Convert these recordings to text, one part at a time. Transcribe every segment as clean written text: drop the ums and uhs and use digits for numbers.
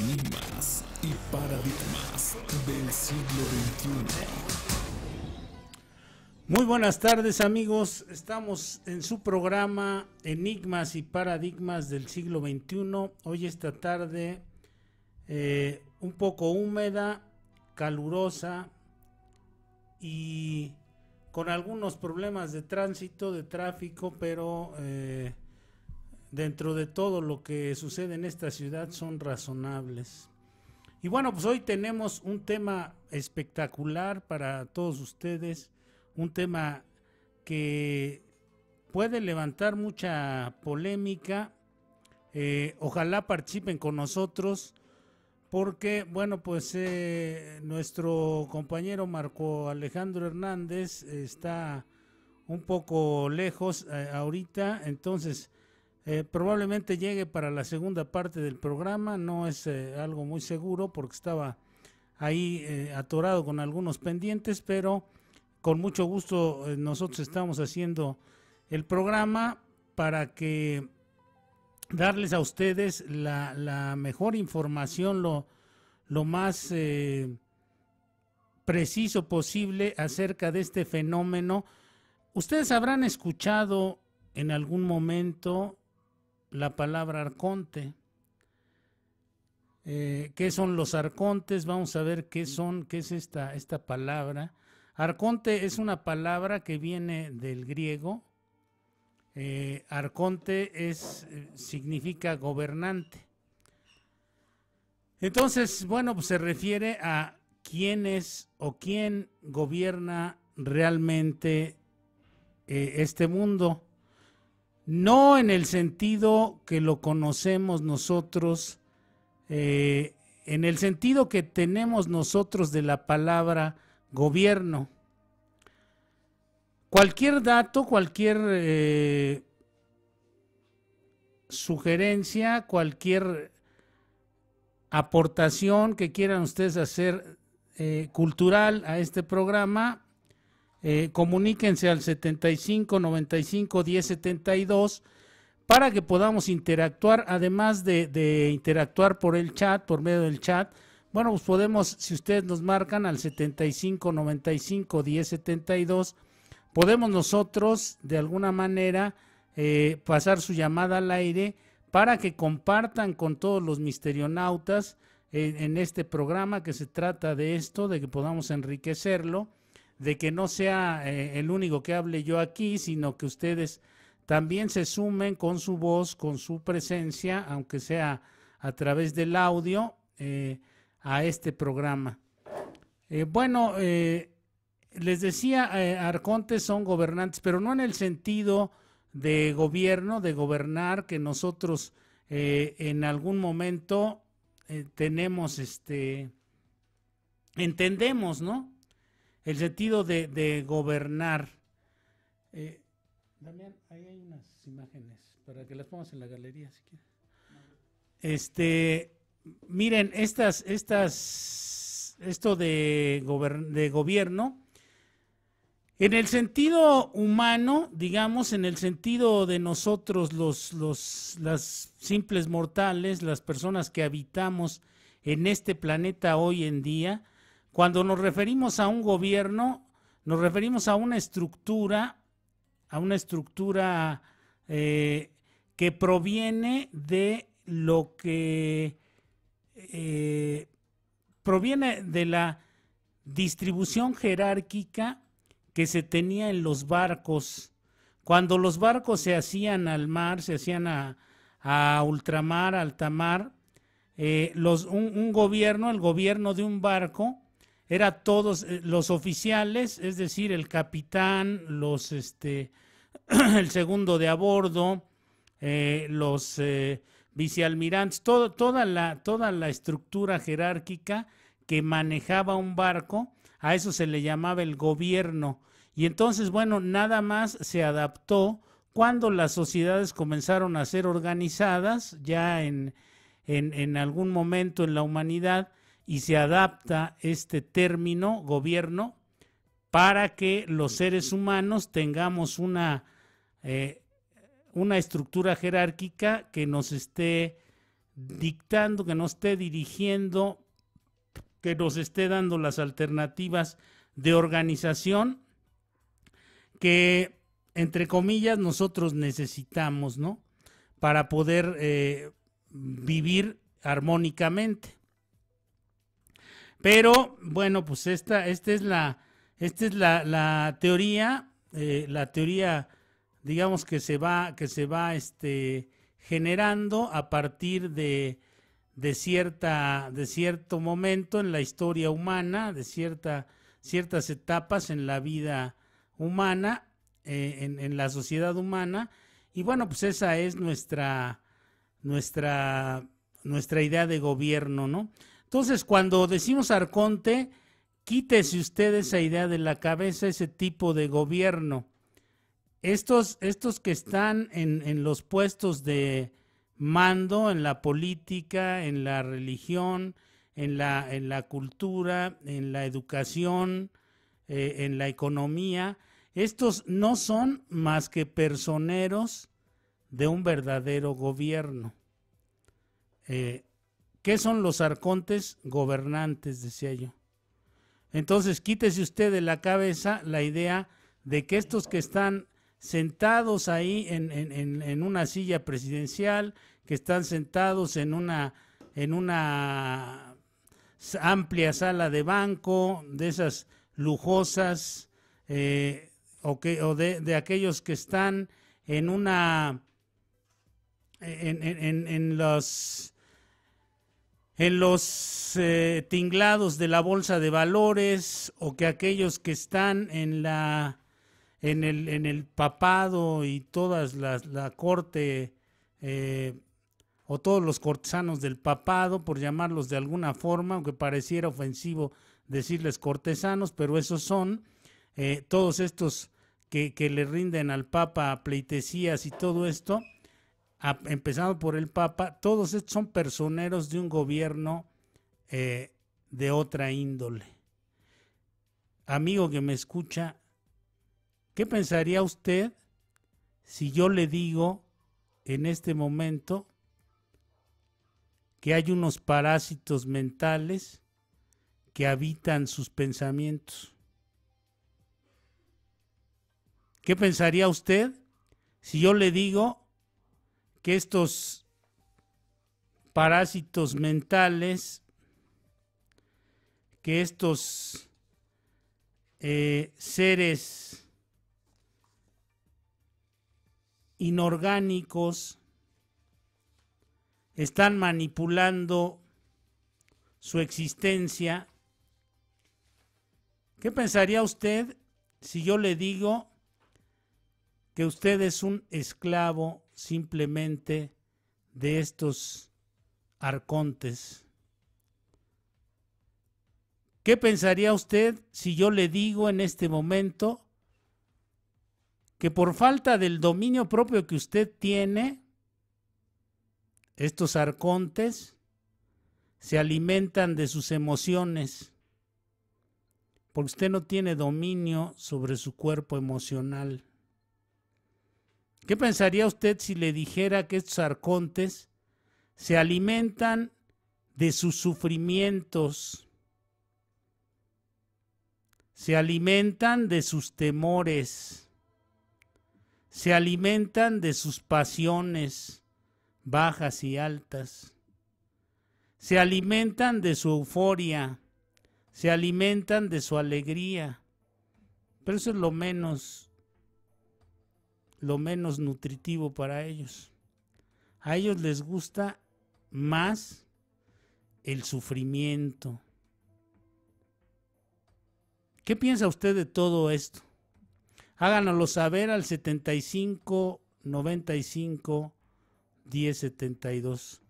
Enigmas y paradigmas del siglo XXI. Muy buenas tardes, amigos. Estamos en su programa Enigmas y Paradigmas del siglo XXI. Hoy esta tarde un poco húmeda, calurosa y con algunos problemas de tránsito, de tráfico, pero dentro de todo lo que sucede en esta ciudad son razonables. Y bueno, pues hoy tenemos un tema espectacular para todos ustedes, un tema que puede levantar mucha polémica. Ojalá participen con nosotros porque, bueno, pues nuestro compañero Marco Alejandro Hernández está un poco lejos ahorita, entonces probablemente llegue para la segunda parte del programa. No es algo muy seguro porque estaba ahí atorado con algunos pendientes, pero con mucho gusto nosotros estamos haciendo el programa para que darles a ustedes la mejor información, lo más preciso posible acerca de este fenómeno. Ustedes habrán escuchado en algún momento la palabra arconte. ¿Qué son los arcontes? Vamos a ver qué es esta palabra. Arconte es una palabra que viene del griego. Arconte significa gobernante. Entonces, bueno, pues se refiere a quién es o quién gobierna realmente este mundo. No en el sentido que lo conocemos nosotros, en el sentido que tenemos nosotros de la palabra gobierno. Cualquier dato, cualquier sugerencia, cualquier aportación que quieran ustedes hacer cultural a este programa, comuníquense al 75 95 10 72 para que podamos interactuar, además de interactuar por el chat, por medio del chat. Bueno, pues podemos, si ustedes nos marcan al 75 95 10 72, podemos nosotros de alguna manera pasar su llamada al aire para que compartan con todos los misterionautas en este programa, que se trata de esto, de que podamos enriquecerlo, de que no sea el único que hable yo aquí, sino que ustedes también se sumen con su voz, con su presencia, aunque sea a través del audio, a este programa. Bueno, les decía, arcontes son gobernantes, pero no en el sentido de gobierno, de gobernar, que nosotros en algún momento tenemos, entendemos, ¿no? El sentido de gobernar. Damián, ahí hay unas imágenes para que las pongas en la galería si quieres. Miren, esto de gobierno, en el sentido humano, digamos, en el sentido de nosotros, las simples mortales, las personas que habitamos en este planeta hoy en día, cuando nos referimos a un gobierno, nos referimos a una estructura que proviene de lo que proviene de la distribución jerárquica que se tenía en los barcos. Cuando los barcos se hacían al mar, se hacían a ultramar, alta mar, un gobierno, el gobierno de un barco, era todos los oficiales, es decir, el capitán, el segundo de a bordo, los vicealmirantes, toda la estructura jerárquica que manejaba un barco, a eso se le llamaba el gobierno. Y entonces, bueno, nada más se adaptó cuando las sociedades comenzaron a ser organizadas ya en algún momento en la humanidad, y se adapta este término gobierno para que los seres humanos tengamos una estructura jerárquica que nos esté dictando, que nos esté dirigiendo, que nos esté dando las alternativas de organización que, entre comillas, nosotros necesitamos, ¿no? Para poder vivir armónicamente. Pero, bueno, pues esta es la teoría, digamos, que se va generando a partir de cierto momento en la historia humana, de ciertas etapas en la vida humana, en la sociedad humana, y bueno, pues esa es nuestra idea de gobierno, ¿no? Entonces, cuando decimos arconte, quítese usted esa idea de la cabeza, ese tipo de gobierno. Estos que están en los puestos de mando, en la política, en la religión, en la cultura, en la educación, en la economía, estos no son más que personeros de un verdadero gobierno. ¿Qué son los arcontes? Gobernantes, decía yo. Entonces, quítese usted de la cabeza la idea de que estos que están sentados ahí en una silla presidencial, que están sentados en una amplia sala de banco, de esas lujosas, o de aquellos que están en los tinglados de la bolsa de valores, o que aquellos que están en el papado y todas la corte, o todos los cortesanos del papado, por llamarlos de alguna forma, aunque pareciera ofensivo decirles cortesanos, pero esos son todos estos que le rinden al Papa pleitesías y todo esto, empezando por el Papa. Todos estos son personeros de un gobierno de otra índole. Amigo que me escucha, ¿qué pensaría usted si yo le digo en este momento que hay unos parásitos mentales que habitan sus pensamientos? ¿Qué pensaría usted si yo le digo que estos parásitos mentales, que estos seres inorgánicos están manipulando su existencia? ¿Qué pensaría usted si yo le digo que usted es un esclavo simplemente de estos arcontes? ¿Qué pensaría usted si yo le digo en este momento que por falta del dominio propio que usted tiene, estos arcontes se alimentan de sus emociones, porque usted no tiene dominio sobre su cuerpo emocional? ¿Qué pensaría usted si le dijera que estos arcontes se alimentan de sus sufrimientos, se alimentan de sus temores, se alimentan de sus pasiones bajas y altas, se alimentan de su euforia, se alimentan de su alegría? Pero eso es lo menos nutritivo para ellos. A ellos les gusta más el sufrimiento. ¿Qué piensa usted de todo esto? Háganoslo saber al 75 95 10 72.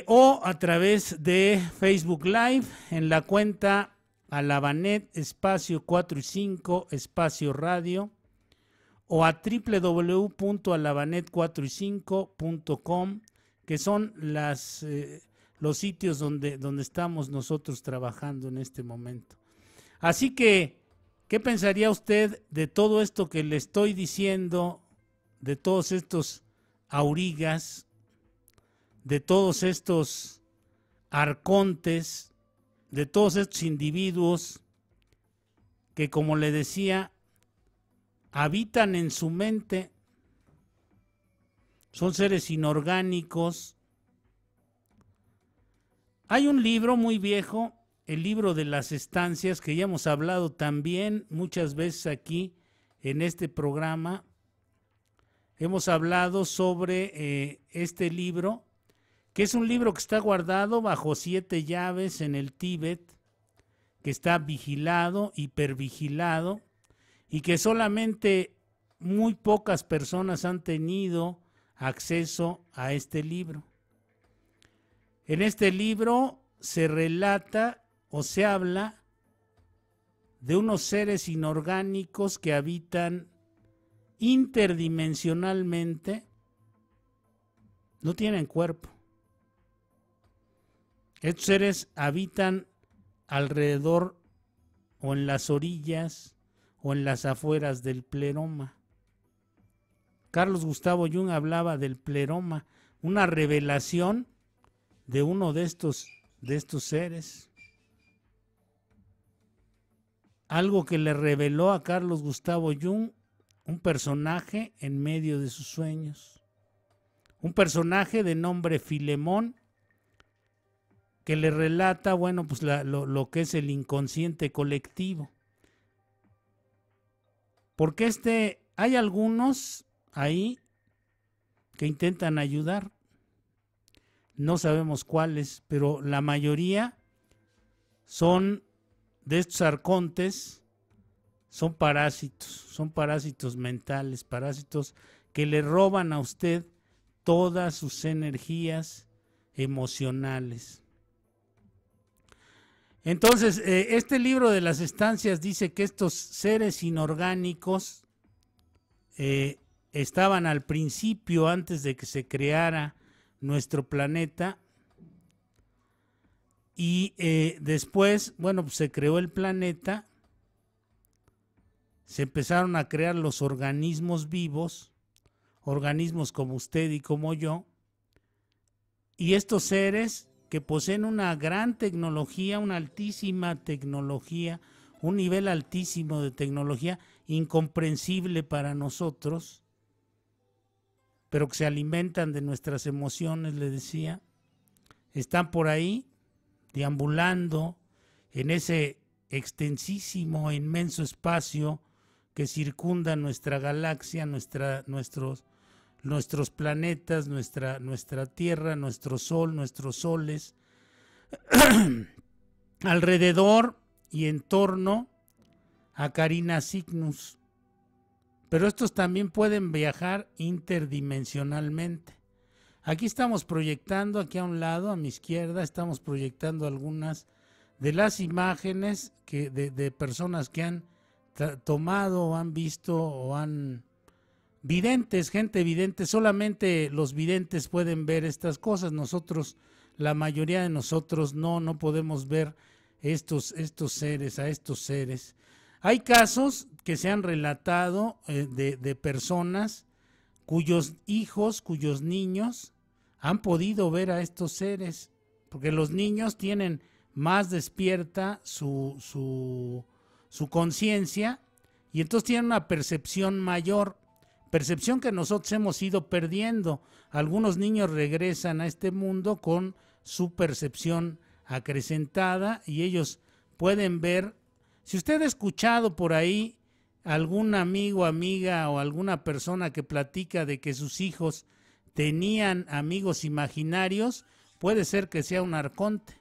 O a través de Facebook Live en la cuenta Alabanet espacio 4 y 5 espacio radio, o a www.alabanet4y5.com, que son los sitios donde estamos nosotros trabajando en este momento. Así que, ¿qué pensaría usted de todo esto que le estoy diciendo, de todos estos aurigas, de todos estos arcontes, de todos estos individuos que, como le decía, habitan en su mente. Son seres inorgánicos. Hay un libro muy viejo, el libro de las estancias, que ya hemos hablado también muchas veces aquí en este programa. Hemos hablado sobre este libro, que es un libro que está guardado bajo 7 llaves en el Tíbet, que está vigilado, hipervigilado, y que solamente muy pocas personas han tenido acceso a este libro. En este libro se relata o se habla de unos seres inorgánicos que habitan interdimensionalmente, no tienen cuerpo. Estos seres habitan alrededor o en las orillas o en las afueras del pleroma. Carlos Gustavo Jung hablaba del pleroma, una revelación de uno de estos seres. Algo que le reveló a Carlos Gustavo Jung un personaje en medio de sus sueños. Un personaje de nombre Filemón, que le relata, bueno, pues lo que es el inconsciente colectivo. Porque hay algunos ahí que intentan ayudar. No sabemos cuáles, pero la mayoría son de estos arcontes, son parásitos mentales, parásitos que le roban a usted todas sus energías emocionales. Entonces, este libro de las estancias dice que estos seres inorgánicos estaban al principio, antes de que se creara nuestro planeta, y después, bueno, pues se creó el planeta, se empezaron a crear los organismos vivos, organismos como usted y como yo, y estos seres que poseen una gran tecnología, una altísima tecnología, un nivel altísimo de tecnología, incomprensible para nosotros, pero que se alimentan de nuestras emociones, le decía, están por ahí deambulando en ese extensísimo e inmenso espacio que circunda nuestra galaxia, nuestros planetas, nuestra Tierra, nuestro Sol, nuestros soles, alrededor y en torno a Carina Cygnus. Pero estos también pueden viajar interdimensionalmente. Aquí estamos proyectando, aquí a un lado, a mi izquierda, estamos proyectando algunas de las imágenes de personas que han tomado o han visto o han... Videntes, gente vidente, solamente los videntes pueden ver estas cosas. Nosotros, la mayoría de nosotros no podemos ver estos seres. Hay casos que se han relatado de personas cuyos hijos, cuyos niños han podido ver a estos seres, porque los niños tienen más despierta su conciencia y entonces tienen una percepción mayor. Percepción que nosotros hemos ido perdiendo. Algunos niños regresan a este mundo con su percepción acrecentada y ellos pueden ver. Si usted ha escuchado por ahí algún amigo, amiga o alguna persona que platica de que sus hijos tenían amigos imaginarios, puede ser que sea un arconte.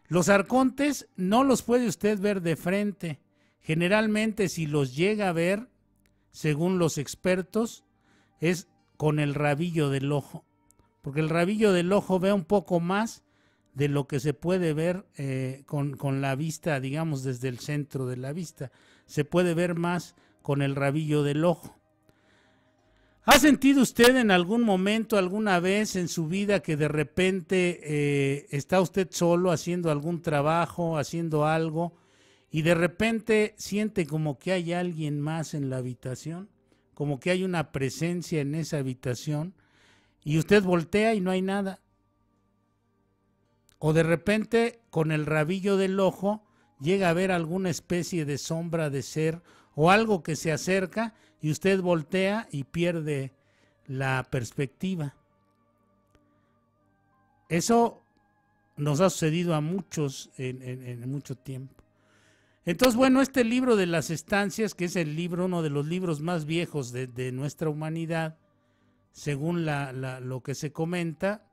Los arcontes no los puede usted ver de frente. Generalmente, si los llega a ver, según los expertos, es con el rabillo del ojo, porque el rabillo del ojo ve un poco más de lo que se puede ver con la vista, digamos, desde el centro de la vista. Se puede ver más con el rabillo del ojo. ¿Ha sentido usted en algún momento, alguna vez en su vida, que de repente está usted solo haciendo algún trabajo, haciendo algo, y de repente siente como que hay alguien más en la habitación, como que hay una presencia en esa habitación, y usted voltea y no hay nada, o de repente con el rabillo del ojo llega a ver alguna especie de sombra de ser o algo que se acerca y usted voltea y pierde la perspectiva. Eso nos ha sucedido a muchos en mucho tiempo. Entonces, bueno, este libro de las estancias, que es el libro, uno de los libros más viejos de nuestra humanidad, según lo que se comenta,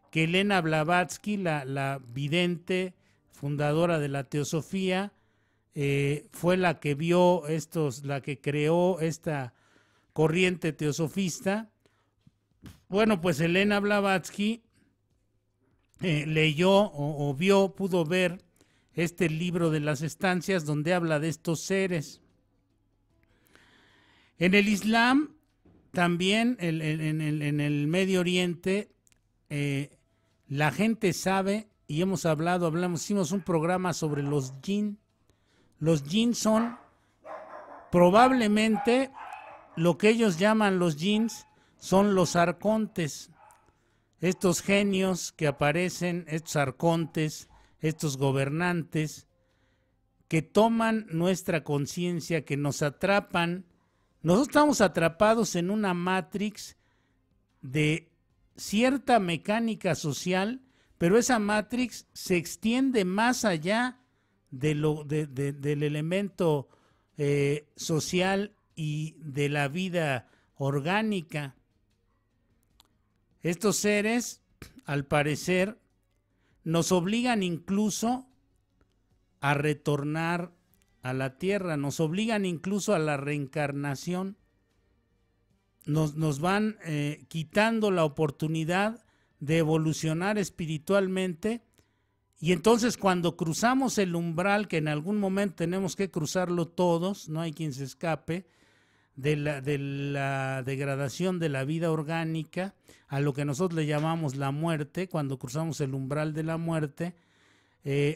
que Elena Blavatsky, la vidente fundadora de la teosofía, fue la que vio la que creó esta corriente teosofista. Bueno, pues Elena Blavatsky leyó o vio, pudo ver este libro de las estancias donde habla de estos seres. En el Islam, también en el Medio Oriente, la gente sabe, y hicimos un programa sobre los jinn. Los jinn son probablemente lo que ellos llaman los jinns, son los arcontes, estos genios que aparecen, estos arcontes, estos gobernantes que toman nuestra conciencia, que nos atrapan. Nosotros estamos atrapados en una matrix de cierta mecánica social, pero esa matrix se extiende más allá del elemento social y de la vida orgánica. Estos seres, al parecer, nos obligan incluso a retornar a la tierra, nos obligan incluso a la reencarnación, nos van quitando la oportunidad de evolucionar espiritualmente, y entonces cuando cruzamos el umbral, que en algún momento tenemos que cruzarlo todos, no hay quien se escape, de la degradación de la vida orgánica a lo que nosotros le llamamos la muerte. Cuando cruzamos el umbral de la muerte,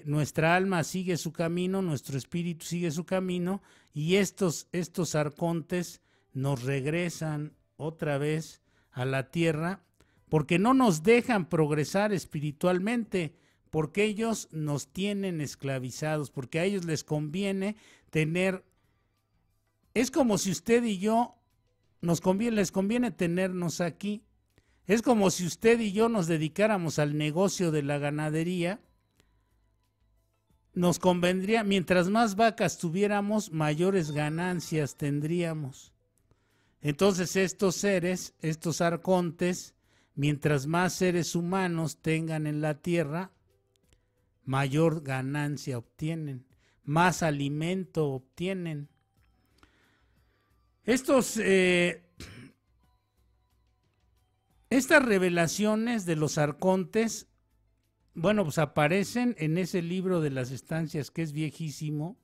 nuestra alma sigue su camino, nuestro espíritu sigue su camino, y estos arcontes nos regresan otra vez a la tierra porque no nos dejan progresar espiritualmente, porque ellos nos tienen esclavizados, porque a ellos les conviene tener. Es como si usted y yo les conviene tenernos aquí. Es como si usted y yo nos dedicáramos al negocio de la ganadería. Nos convendría, mientras más vacas tuviéramos, mayores ganancias tendríamos. Entonces estos seres, estos arcontes, mientras más seres humanos tengan en la tierra, mayor ganancia obtienen, más alimento obtienen. Estas revelaciones de los arcontes, bueno, pues aparecen en ese libro de las estancias que es viejísimo,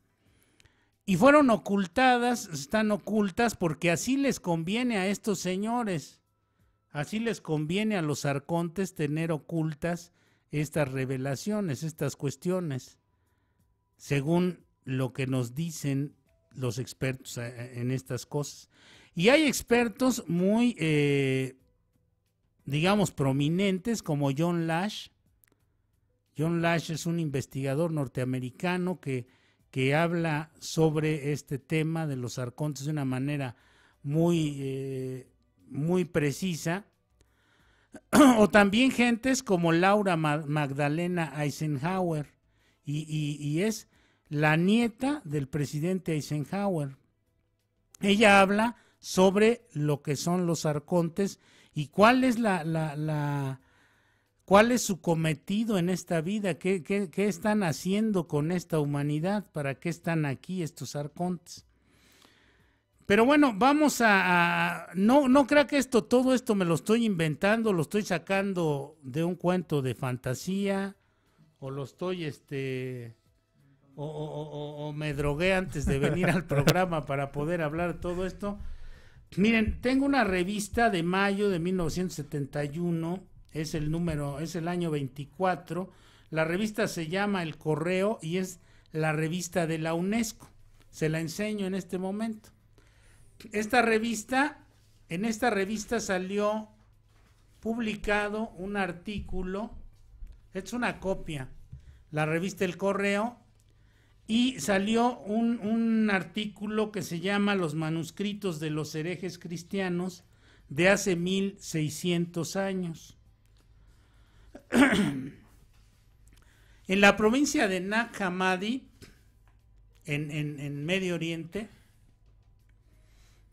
y fueron ocultadas, están ocultas porque así les conviene a estos señores, así les conviene a los arcontes tener ocultas estas revelaciones, estas cuestiones, según lo que nos dicen los expertos en estas cosas. Y hay expertos muy, digamos, prominentes, como John Lash. John Lash es un investigador norteamericano que habla sobre este tema de los arcontes de una manera muy precisa. O también gentes como Laura Magdalena Eisenhower, y es la nieta del presidente Eisenhower. Ella habla sobre lo que son los arcontes y cuál es cuál es su cometido en esta vida, qué están haciendo con esta humanidad, para qué están aquí estos arcontes. Pero bueno, vamos no crea que todo esto me lo estoy inventando, lo estoy sacando de un cuento de fantasía, o lo estoy o me drogué antes de venir al programa para poder hablar de todo esto. Miren, tengo una revista de mayo de 1971, es el año 24. La revista se llama El Correo y es la revista de la UNESCO. Se la enseño en este momento. En esta revista salió publicado un artículo Es una copia, la revista El Correo, y salió un artículo que se llama Los manuscritos de los herejes cristianos de hace 1600 años. En la provincia de Nag Hammadi, en Medio Oriente,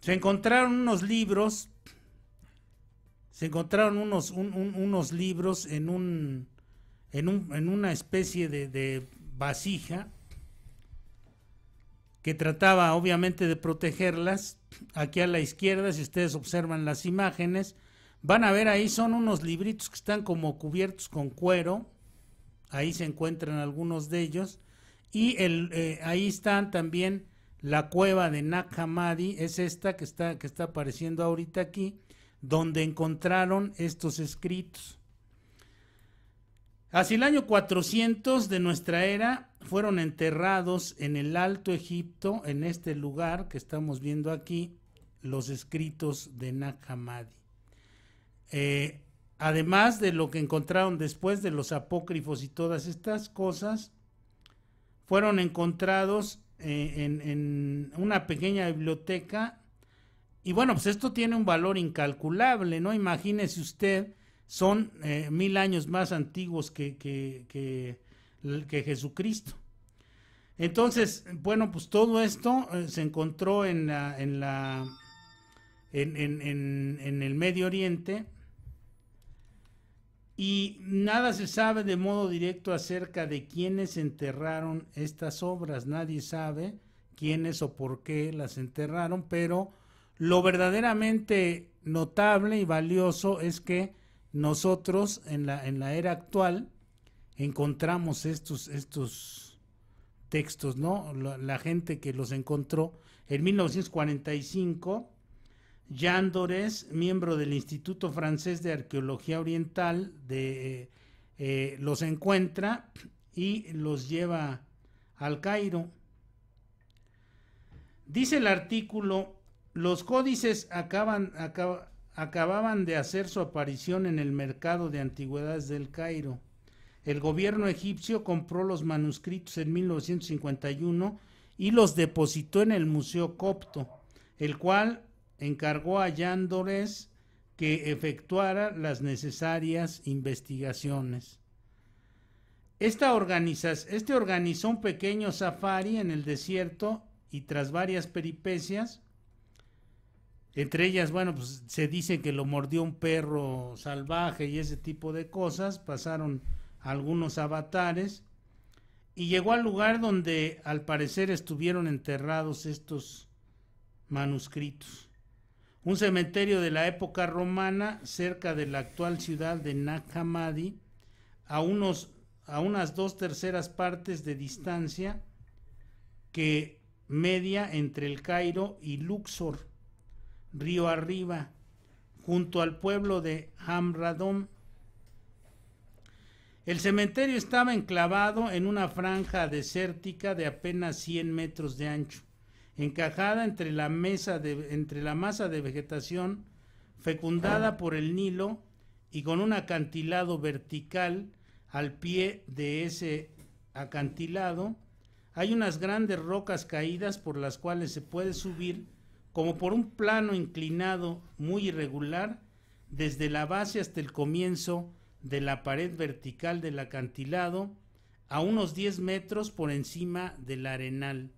se encontraron unos libros, unos libros en una especie de vasija que trataba obviamente de protegerlas. Aquí a la izquierda, si ustedes observan las imágenes, van a ver ahí son unos libritos que están como cubiertos con cuero. Ahí se encuentran algunos de ellos. Y ahí están también la cueva de Nag Hammadi, es esta que está apareciendo ahorita aquí, donde encontraron estos escritos. Hacia el año 400 de nuestra era fueron enterrados en el Alto Egipto, en este lugar que estamos viendo aquí, los escritos de Nag Hammadi. Además de lo que encontraron después de los apócrifos y todas estas cosas, fueron encontrados en una pequeña biblioteca. Y bueno, pues esto tiene un valor incalculable, ¿no? Imagínese usted, son 1000 años más antiguos que Jesucristo. Entonces, bueno, pues todo esto se encontró en el Medio Oriente, y nada se sabe de modo directo acerca de quiénes enterraron estas obras. Nadie sabe quiénes o por qué las enterraron, pero lo verdaderamente notable y valioso es que nosotros en la era actual encontramos estos textos, ¿no? La gente que los encontró en 1945, Jean Dorés, miembro del Instituto Francés de Arqueología Oriental, los encuentra y los lleva al Cairo. Dice el artículo: los códices acababan de hacer su aparición en el mercado de antigüedades del Cairo. El gobierno egipcio compró los manuscritos en 1951 y los depositó en el Museo Copto, el cual encargó a Jean Dorés que efectuara las necesarias investigaciones. Este organizó un pequeño safari en el desierto y tras varias peripecias, entre ellas, bueno, pues se dice que lo mordió un perro salvaje y ese tipo de cosas, pasaron algunos avatares y llegó al lugar donde al parecer estuvieron enterrados estos manuscritos. Un cementerio de la época romana cerca de la actual ciudad de Nag Hammadi, a unas 2/3 partes de distancia que media entre el Cairo y Luxor, río arriba, junto al pueblo de Hamradón. El cementerio estaba enclavado en una franja desértica de apenas 100 metros de ancho, encajada entre la masa de vegetación fecundada por el Nilo y con un acantilado vertical. Al pie de ese acantilado hay unas grandes rocas caídas por las cuales se puede subir como por un plano inclinado muy irregular desde la base hasta el comienzo de la pared vertical del acantilado, a unos 10 metros por encima del arenal.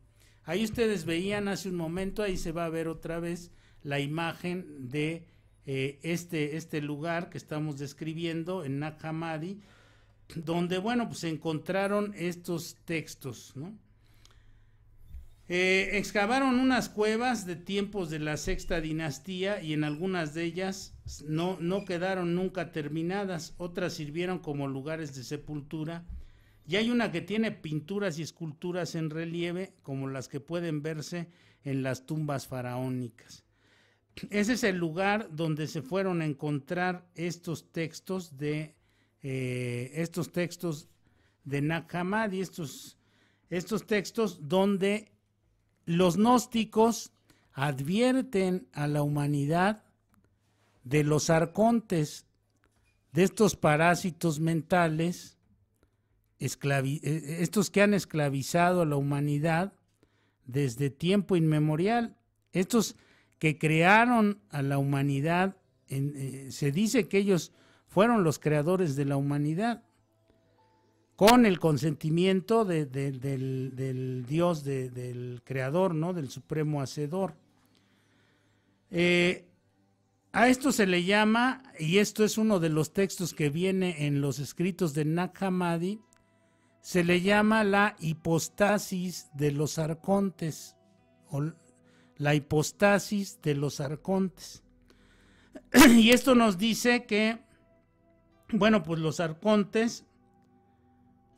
Ahí ustedes veían hace un momento, ahí se va a ver otra vez la imagen de este lugar que estamos describiendo en Nag Hammadi, donde, bueno, pues se encontraron estos textos, ¿no? Excavaron unas cuevas de tiempos de la Sexta Dinastía y en algunas de ellas no quedaron nunca terminadas, otras sirvieron como lugares de sepultura, y hay una que tiene pinturas y esculturas en relieve como las que pueden verse en las tumbas faraónicas. Ese es el lugar donde se fueron a encontrar estos textos de Nag Hammadi, estos textos donde los gnósticos advierten a la humanidad de los arcontes, de estos parásitos mentales estos que han esclavizado a la humanidad desde tiempo inmemorial, estos que crearon a la humanidad, se dice que ellos fueron los creadores de la humanidad, con el consentimiento del Dios, del Creador, ¿no? Del Supremo Hacedor. A esto se le llama, y esto es uno de los textos que viene en los escritos de Nag Hammadi, se le llama la hipostasis de los arcontes, o la hipostasis de los arcontes. Y esto nos dice que, bueno, pues los arcontes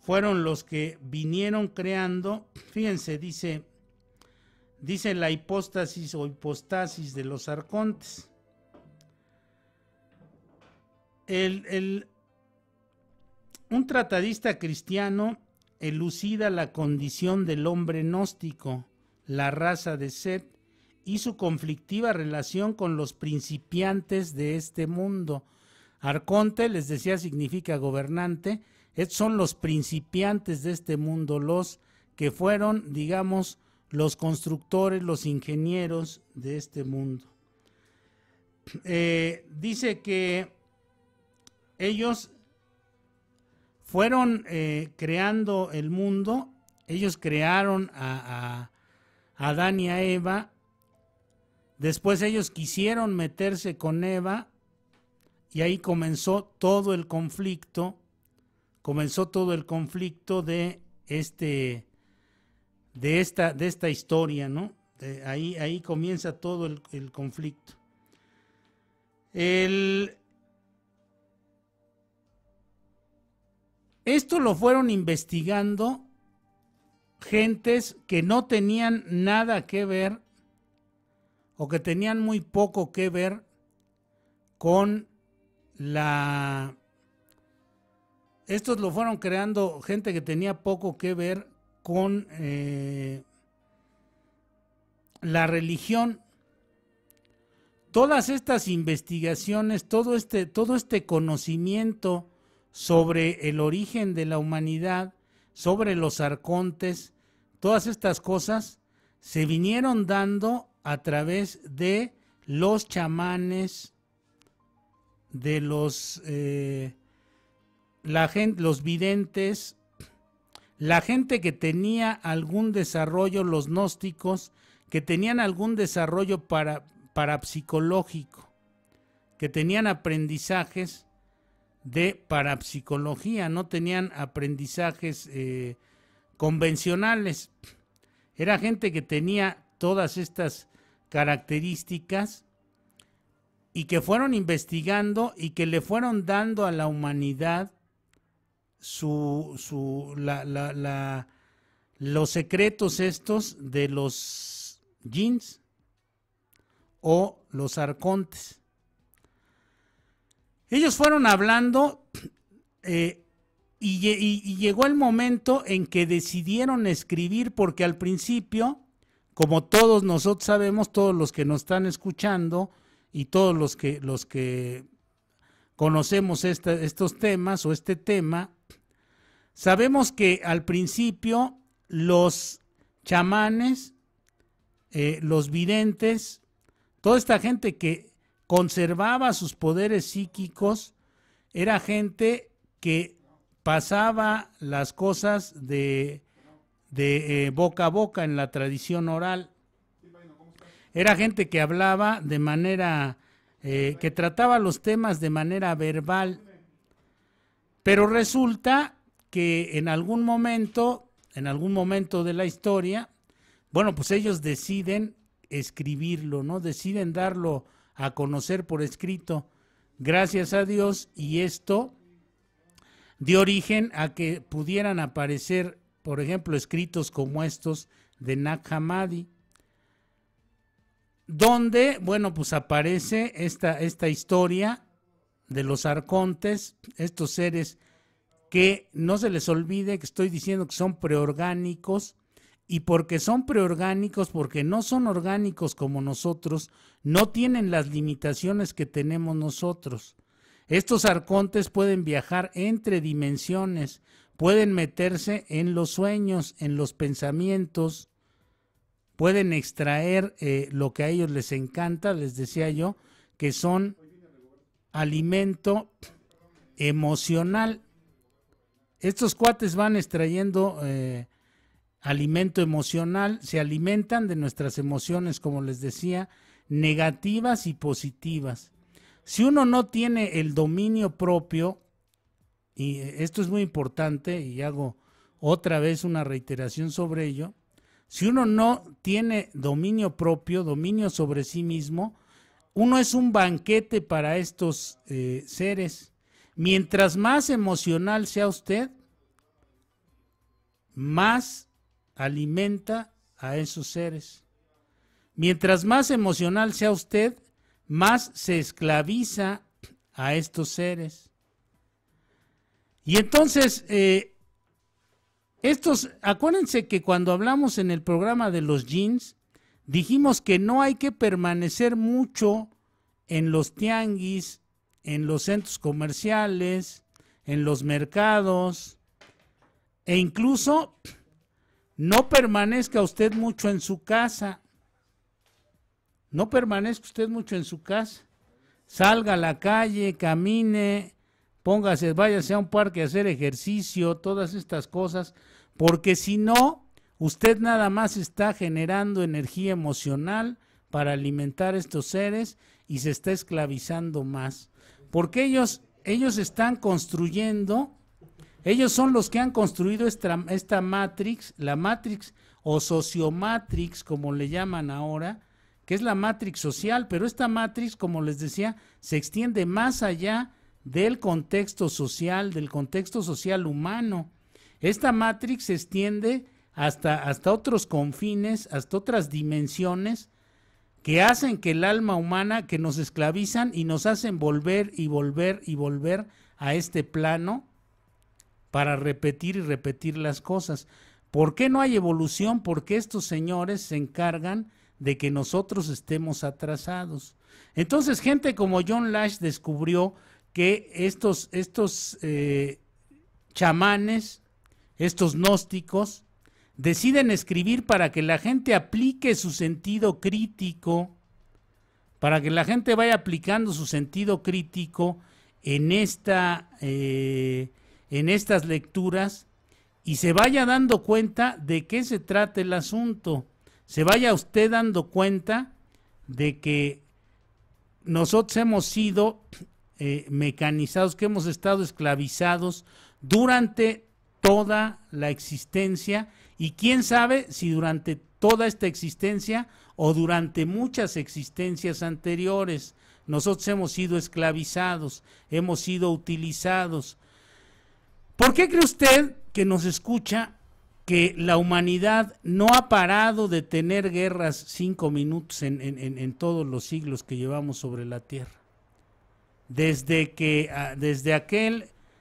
fueron los que vinieron creando, fíjense, dice la hipóstasis o hipostasis de los arcontes. Un tratadista cristiano elucida la condición del hombre gnóstico, la raza de Set, y su conflictiva relación con los principiantes de este mundo. Arconte, les decía, significa gobernante. Estos son los principiantes de este mundo, los que fueron, digamos, los constructores, los ingenieros de este mundo. Dice que ellos fueron creando el mundo, ellos crearon a Adán y a Eva, después ellos quisieron meterse con Eva y ahí comenzó todo el conflicto de esta historia, ¿no? Ahí comienza todo el conflicto. Esto lo fueron investigando gentes que no tenían nada que ver o que tenían muy poco que ver con estos lo fueron creando gente que tenía poco que ver con la religión. Todas estas investigaciones, todo este conocimiento sobre el origen de la humanidad, sobre los arcontes, todas estas cosas se vinieron dando a través de los chamanes, de los videntes, la gente que tenía algún desarrollo, los gnósticos, que tenían algún desarrollo parapsicológico, que tenían aprendizajes de parapsicología, no tenían aprendizajes convencionales. Era gente que tenía todas estas características y que fueron investigando y que le fueron dando a la humanidad los secretos estos de los jinns o los arcontes. Ellos fueron hablando y llegó el momento en que decidieron escribir, porque al principio, como todos nosotros sabemos, todos los que nos están escuchando y todos los que conocemos estos temas o este tema, sabemos que al principio los chamanes, los videntes, toda esta gente que conservaba sus poderes psíquicos, era gente que pasaba las cosas de boca a boca en la tradición oral. Era gente que hablaba de manera, que trataba los temas de manera verbal. Pero resulta que en algún momento de la historia, bueno, pues ellos deciden escribirlo, ¿no? Deciden darlo a conocer por escrito, gracias a Dios, y esto dio origen a que pudieran aparecer, por ejemplo, escritos como estos de Nag Hammadi, donde, bueno, pues aparece esta historia de los arcontes, estos seres que no se les olvide que estoy diciendo que son preorgánicos, y porque son preorgánicos, porque no son orgánicos como nosotros, no tienen las limitaciones que tenemos nosotros. Estos arcontes pueden viajar entre dimensiones, pueden meterse en los sueños, en los pensamientos, pueden extraer lo que a ellos les encanta, les decía yo, que son alimento emocional. Estos cuates van extrayendo alimento emocional, se alimentan de nuestras emociones, como les decía, negativas y positivas. Si uno no tiene el dominio propio, y esto es muy importante, y hago otra vez una reiteración sobre ello, si uno no tiene dominio propio, dominio sobre sí mismo, uno es un banquete para estos seres. Mientras más emocional sea usted, más alimenta a esos seres. Mientras más emocional sea usted, más se esclaviza a estos seres. Y entonces, acuérdense que cuando hablamos en el programa de los jeans, dijimos que no hay que permanecer mucho en los tianguis, en los centros comerciales, en los mercados, e incluso no permanezca usted mucho en su casa. No permanezca usted mucho en su casa. Salga a la calle, camine, váyase a un parque a hacer ejercicio, todas estas cosas, porque si no, usted nada más está generando energía emocional para alimentar a estos seres y se está esclavizando más. Porque ellos están construyendo, ellos son los que han construido esta Matrix, la Matrix o Sociomatrix, como le llaman ahora, que es la Matrix social, pero esta Matrix, como les decía, se extiende más allá del contexto social humano. Esta Matrix se extiende hasta otros confines, hasta otras dimensiones que hacen que el alma humana, que nos esclavizan y nos hacen volver y volver y volver a este plano para repetir y repetir las cosas. ¿Por qué no hay evolución? Porque estos señores se encargan de que nosotros estemos atrasados. Entonces, gente como John Lash descubrió que estos chamanes, estos gnósticos, deciden escribir para que la gente aplique su sentido crítico, para que la gente vaya aplicando su sentido crítico en estas lecturas y se vaya dando cuenta de qué se trata el asunto. Se vaya usted dando cuenta de que nosotros hemos sido mecanizados, que hemos estado esclavizados durante toda la existencia, y quién sabe si durante toda esta existencia o durante muchas existencias anteriores nosotros hemos sido esclavizados, hemos sido utilizados. ¿Por qué cree usted que nos escucha que la humanidad no ha parado de tener guerras 5 minutos en todos los siglos que llevamos sobre la Tierra? Desde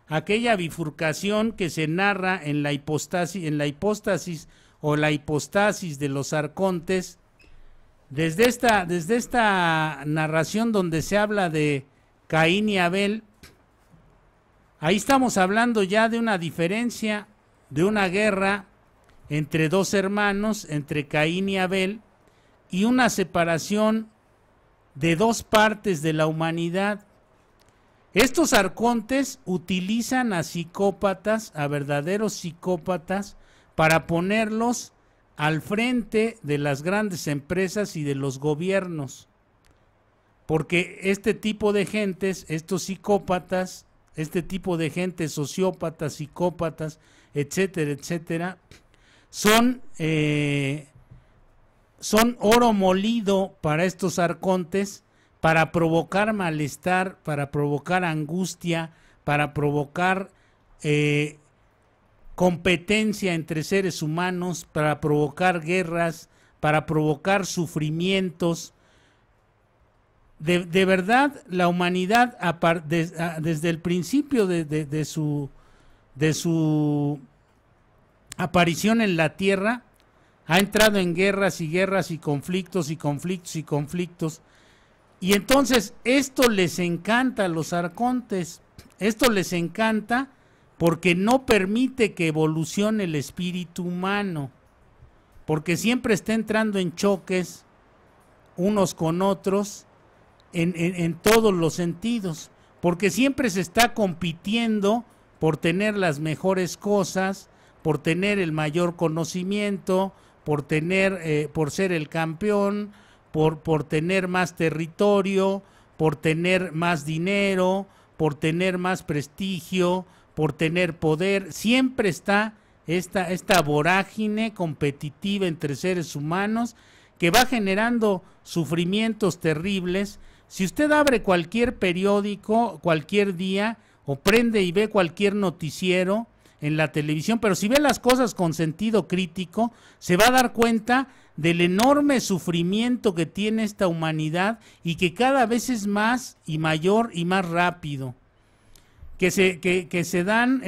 aquella bifurcación que se narra en la hipóstasis o la hipostasis de los arcontes, desde esta narración donde se habla de Caín y Abel, ahí estamos hablando ya de una diferencia, de una guerra entre dos hermanos, entre Caín y Abel, y una separación de dos partes de la humanidad. Estos arcontes utilizan a psicópatas, a verdaderos psicópatas, para ponerlos al frente de las grandes empresas y de los gobiernos. Porque este tipo de gentes, estos psicópatas, este tipo de gente, sociópatas, psicópatas, etcétera, etcétera, son oro molido para estos arcontes, para provocar malestar, para provocar angustia, para provocar competencia entre seres humanos, para provocar guerras, para provocar sufrimientos. De verdad, la humanidad, desde el principio de su aparición en la Tierra, ha entrado en guerras y guerras y conflictos y conflictos y conflictos. Y entonces esto les encanta a los arcontes, esto les encanta porque no permite que evolucione el espíritu humano, porque siempre está entrando en choques unos con otros en todos los sentidos, porque siempre se está compitiendo por tener las mejores cosas, por tener el mayor conocimiento, por ser el campeón, por tener más territorio, por tener más dinero, por tener más prestigio, por tener poder. Siempre está esta vorágine competitiva entre seres humanos que va generando sufrimientos terribles. Si usted abre cualquier periódico, cualquier día, o prende y ve cualquier noticiero en la televisión, pero si ve las cosas con sentido crítico, se va a dar cuenta del enorme sufrimiento que tiene esta humanidad y que cada vez es más y mayor y más rápido. Que se dan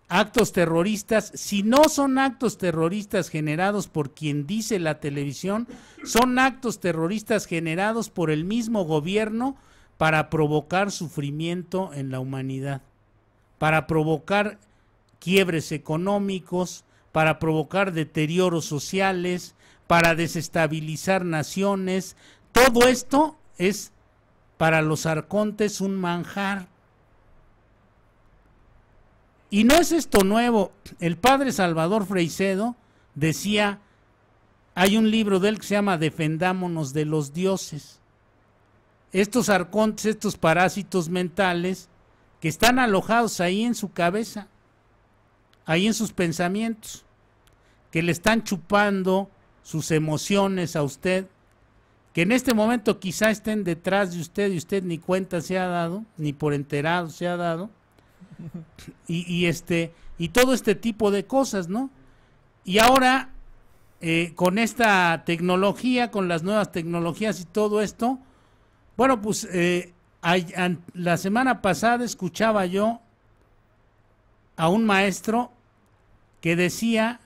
actos terroristas. Si no son actos terroristas generados por quien dice la televisión, son actos terroristas generados por el mismo gobierno para provocar sufrimiento en la humanidad, para provocar quiebres económicos, para provocar deterioros sociales, para desestabilizar naciones. Todo esto es para los arcontes un manjar. Y no es esto nuevo. El padre Salvador Freixedo decía, hay un libro de él que se llama Defendámonos de los dioses. Estos arcontes, estos parásitos mentales que están alojados ahí en su cabeza, ahí en sus pensamientos, que le están chupando sus emociones a usted, que en este momento quizá estén detrás de usted y usted ni cuenta se ha dado, ni por enterado se ha dado, y todo este tipo de cosas, ¿no? Y ahora con esta tecnología, con las nuevas tecnologías y todo esto, bueno, pues la semana pasada escuchaba yo a un maestro que decía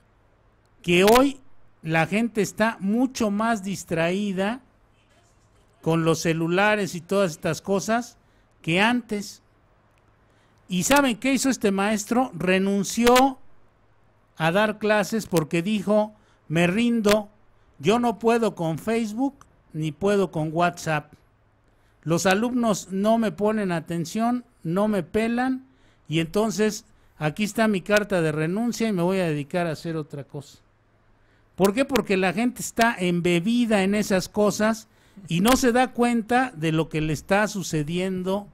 que hoy la gente está mucho más distraída con los celulares y todas estas cosas que antes. ¿Y saben qué hizo este maestro? Renunció a dar clases porque dijo, me rindo, yo no puedo con Facebook ni puedo con WhatsApp. Los alumnos no me ponen atención, no me pelan, y entonces aquí está mi carta de renuncia y me voy a dedicar a hacer otra cosa. ¿Por qué? Porque la gente está embebida en esas cosas y no se da cuenta de lo que le está sucediendo,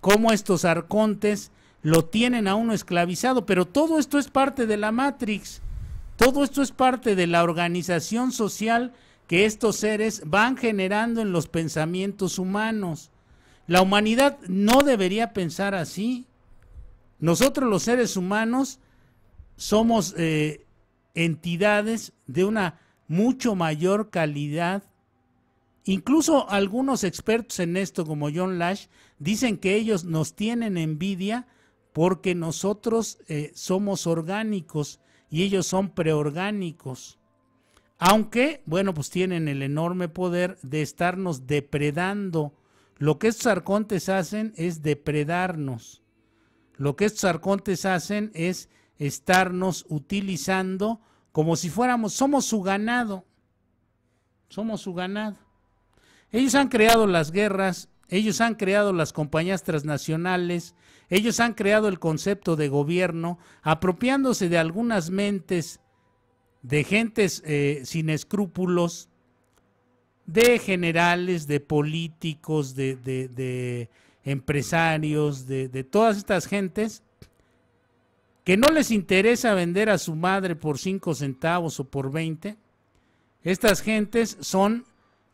cómo estos arcontes lo tienen a uno esclavizado. Pero todo esto es parte de la Matrix, todo esto es parte de la organización social que estos seres van generando en los pensamientos humanos. La humanidad no debería pensar así. Nosotros los seres humanos somos entidades de una mucho mayor calidad. Incluso algunos expertos en esto, como John Lash, dicen que ellos nos tienen envidia porque nosotros somos orgánicos y ellos son preorgánicos. Aunque, bueno, pues tienen el enorme poder de estarnos depredando. Lo que estos arcontes hacen es depredarnos. Lo que estos arcontes hacen es estarnos utilizando como si somos su ganado. Somos su ganado. Ellos han creado las guerras, ellos han creado las compañías transnacionales, ellos han creado el concepto de gobierno, apropiándose de algunas mentes de gentes sin escrúpulos, de generales, de políticos, de empresarios, de todas estas gentes que no les interesa vender a su madre por 5 centavos o por 20. Estas gentes son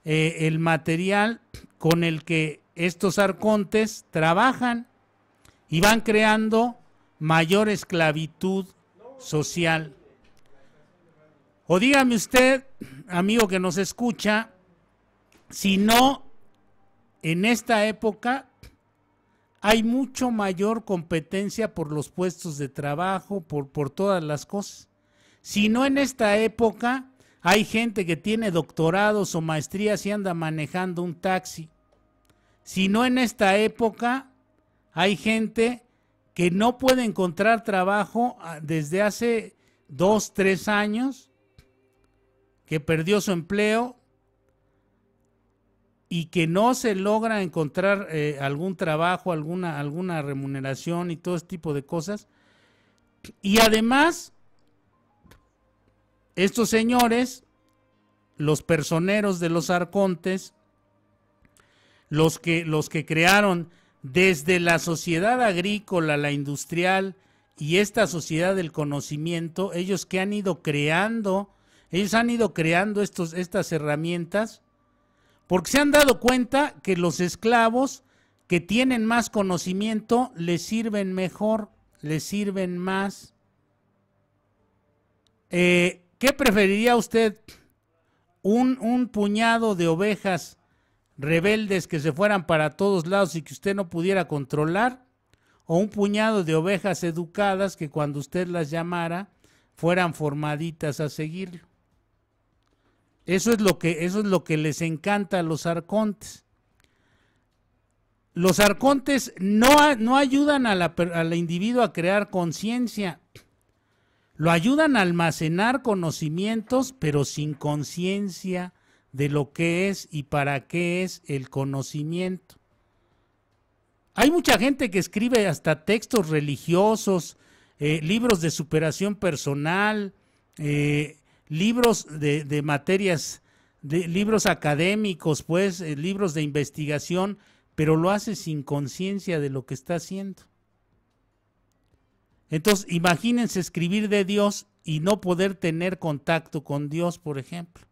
el material con el que estos arcontes trabajan y van creando mayor esclavitud social. O dígame usted, amigo que nos escucha, si no, en esta época hay mucho mayor competencia por los puestos de trabajo, por todas las cosas. Si no, en esta época hay gente que tiene doctorados o maestrías y anda manejando un taxi. Si no, en esta época hay gente que no puede encontrar trabajo desde hace 2, 3 años, que perdió su empleo y que no se logra encontrar algún trabajo, alguna remuneración y todo este tipo de cosas. Y además, estos señores, los personeros de los arcontes, los que crearon desde la sociedad agrícola, la industrial y esta sociedad del conocimiento, ellos han ido creando estas herramientas, porque se han dado cuenta que los esclavos que tienen más conocimiento les sirven mejor, les sirven más. ¿Qué preferiría usted? ¿Un puñado de ovejas rebeldes que se fueran para todos lados y que usted no pudiera controlar? ¿O un puñado de ovejas educadas que cuando usted las llamara fueran formaditas a seguirlo? Eso es lo que les encanta a los arcontes. Los arcontes no ayudan al individuo a crear conciencia. Lo ayudan a almacenar conocimientos, pero sin conciencia de lo que es y para qué es el conocimiento. Hay mucha gente que escribe hasta textos religiosos, libros de superación personal, libros de materias, libros académicos, pues, libros de investigación, pero lo hace sin conciencia de lo que está haciendo. Entonces, imagínense escribir de Dios y no poder tener contacto con Dios, por ejemplo.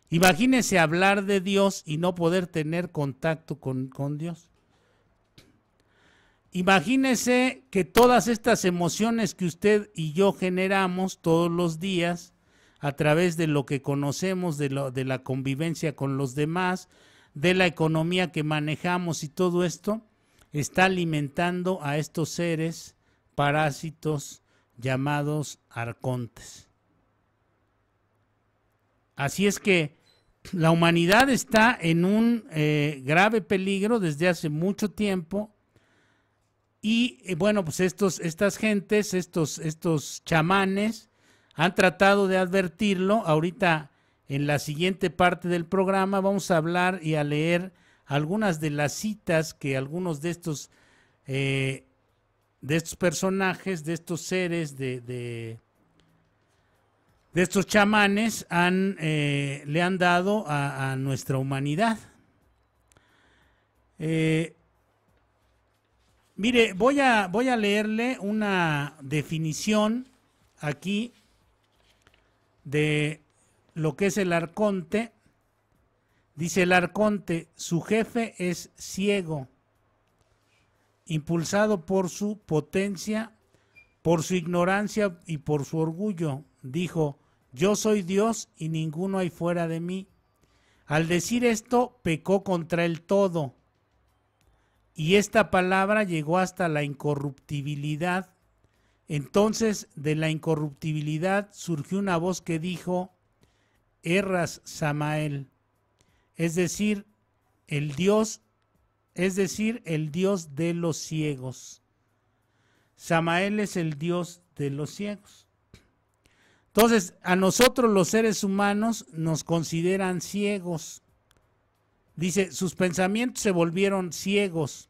Imagínense hablar de Dios y no poder tener contacto con Dios. Imagínense que todas estas emociones que usted y yo generamos todos los días a través de lo que conocemos, de la convivencia con los demás, de la economía que manejamos y todo esto, está alimentando a estos seres parásitos llamados arcontes. Así es que la humanidad está en un grave peligro desde hace mucho tiempo y bueno, pues estas gentes, estos chamanes han tratado de advertirlo. Ahorita en la siguiente parte del programa vamos a hablar y a leer algunas de las citas que algunos de estos personajes, de estos seres, de estos chamanes le han dado a nuestra humanidad. Mire, voy a leerle una definición aquí de lo que es el arconte. Dice el arconte: su jefe es ciego, impulsado por su potencia, por su ignorancia y por su orgullo. Dijo: yo soy Dios y ninguno hay fuera de mí. Al decir esto, pecó contra el todo. Y esta palabra llegó hasta la incorruptibilidad. Entonces, de la incorruptibilidad surgió una voz que dijo: erras, Samael, es decir, el Dios de los ciegos. Samael es el Dios de los ciegos. Entonces, a nosotros los seres humanos nos consideran ciegos. Dice, sus pensamientos se volvieron ciegos.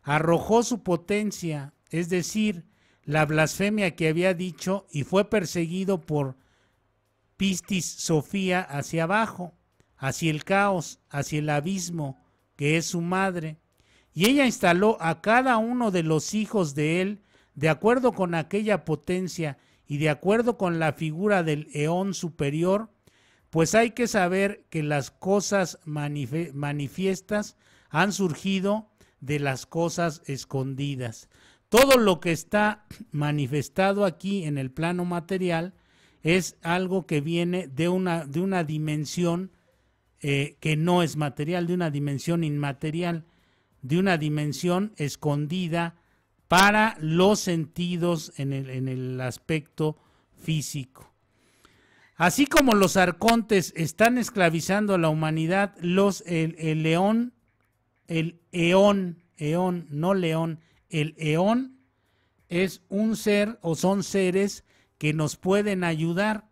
Arrojó su potencia, es decir, la blasfemia que había dicho, y fue perseguido por Pistis Sofía hacia abajo, hacia el caos, hacia el abismo, que es su madre. Y ella instaló a cada uno de los hijos de él de acuerdo con aquella potencia y de acuerdo con la figura del eón superior, pues hay que saber que las cosas manifiestas han surgido de las cosas escondidas. Todo lo que está manifestado aquí en el plano material es algo que viene de una dimensión que no es material, de una dimensión inmaterial, de una dimensión escondida para los sentidos en el aspecto físico. Así como los arcontes están esclavizando a la humanidad, el eón, no león, el eón es un ser o son seres que nos pueden ayudar.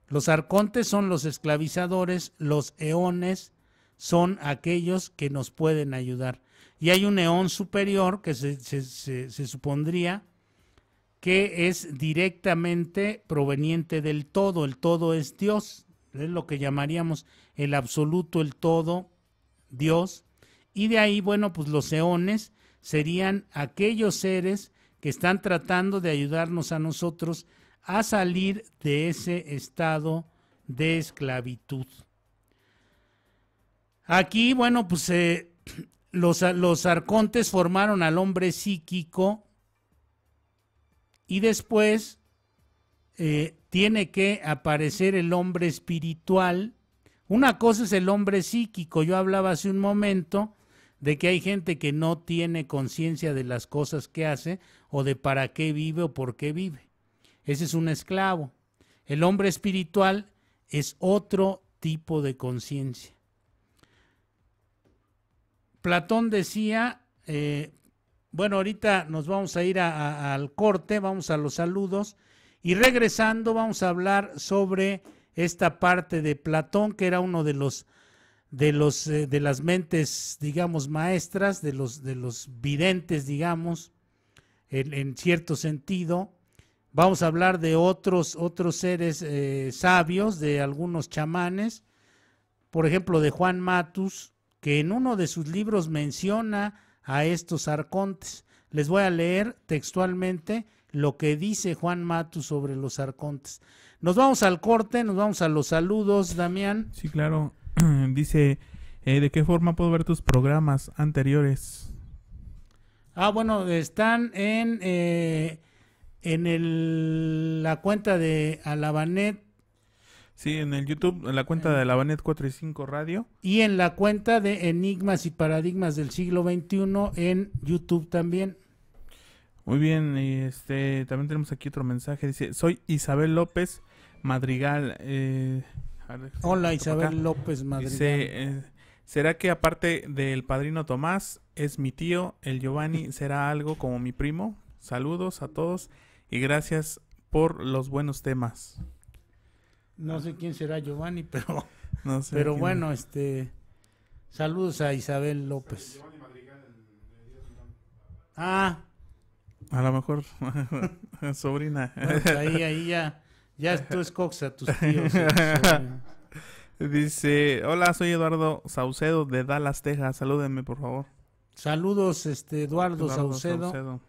Los arcontes son los esclavizadores, los eones son aquellos que nos pueden ayudar. Y hay un eón superior que se supondría que es directamente proveniente del todo. El todo es Dios, es lo que llamaríamos el absoluto, el todo, Dios. Y de ahí, bueno, pues los eones serían aquellos seres que están tratando de ayudarnos a nosotros a salir de ese estado de esclavitud. Aquí, bueno, pues los arcontes formaron al hombre psíquico y después tiene que aparecer el hombre espiritual. Una cosa es el hombre psíquico. Yo hablaba hace un momento de que hay gente que no tiene conciencia de las cosas que hace o de para qué vive o por qué vive. Ese es un esclavo. El hombre espiritual es otro tipo de conciencia. Platón decía, bueno, ahorita nos vamos a ir al corte, vamos a los saludos y regresando vamos a hablar sobre esta parte de Platón, que era uno de las mentes, digamos, maestras, de los videntes, digamos, en cierto sentido. Vamos a hablar de otros seres sabios, de algunos chamanes, por ejemplo, de Juan Matus, que en uno de sus libros menciona a estos arcontes. Les voy a leer textualmente lo que dice Juan Matus sobre los arcontes. Nos vamos al corte, nos vamos a los saludos, Damián. Sí, claro. Dice, ¿de qué forma puedo ver tus programas anteriores? Bueno, están en la cuenta de Alabanet. Sí, en el YouTube, en la cuenta de Alabanet 45 Radio. Y en la cuenta de Enigmas y Paradigmas del Siglo XXI en YouTube también. Muy bien, y también tenemos aquí otro mensaje. Dice, soy Isabel López Madrigal. Hola, Isabel López Madrigal. Dice, ¿será que aparte del padrino Tomás, es mi tío, el Giovanni, será algo como mi primo? Saludos a todos y gracias por los buenos temas. No sé quién será Giovanni, pero, no sé pero bueno, saludos a Isabel López. A lo mejor sobrina. Bueno, ahí ya tú escoges a tus tíos. Dice, hola, soy Eduardo Saucedo de Dallas, Texas. Salúdenme, por favor. Saludos, Eduardo Saucedo.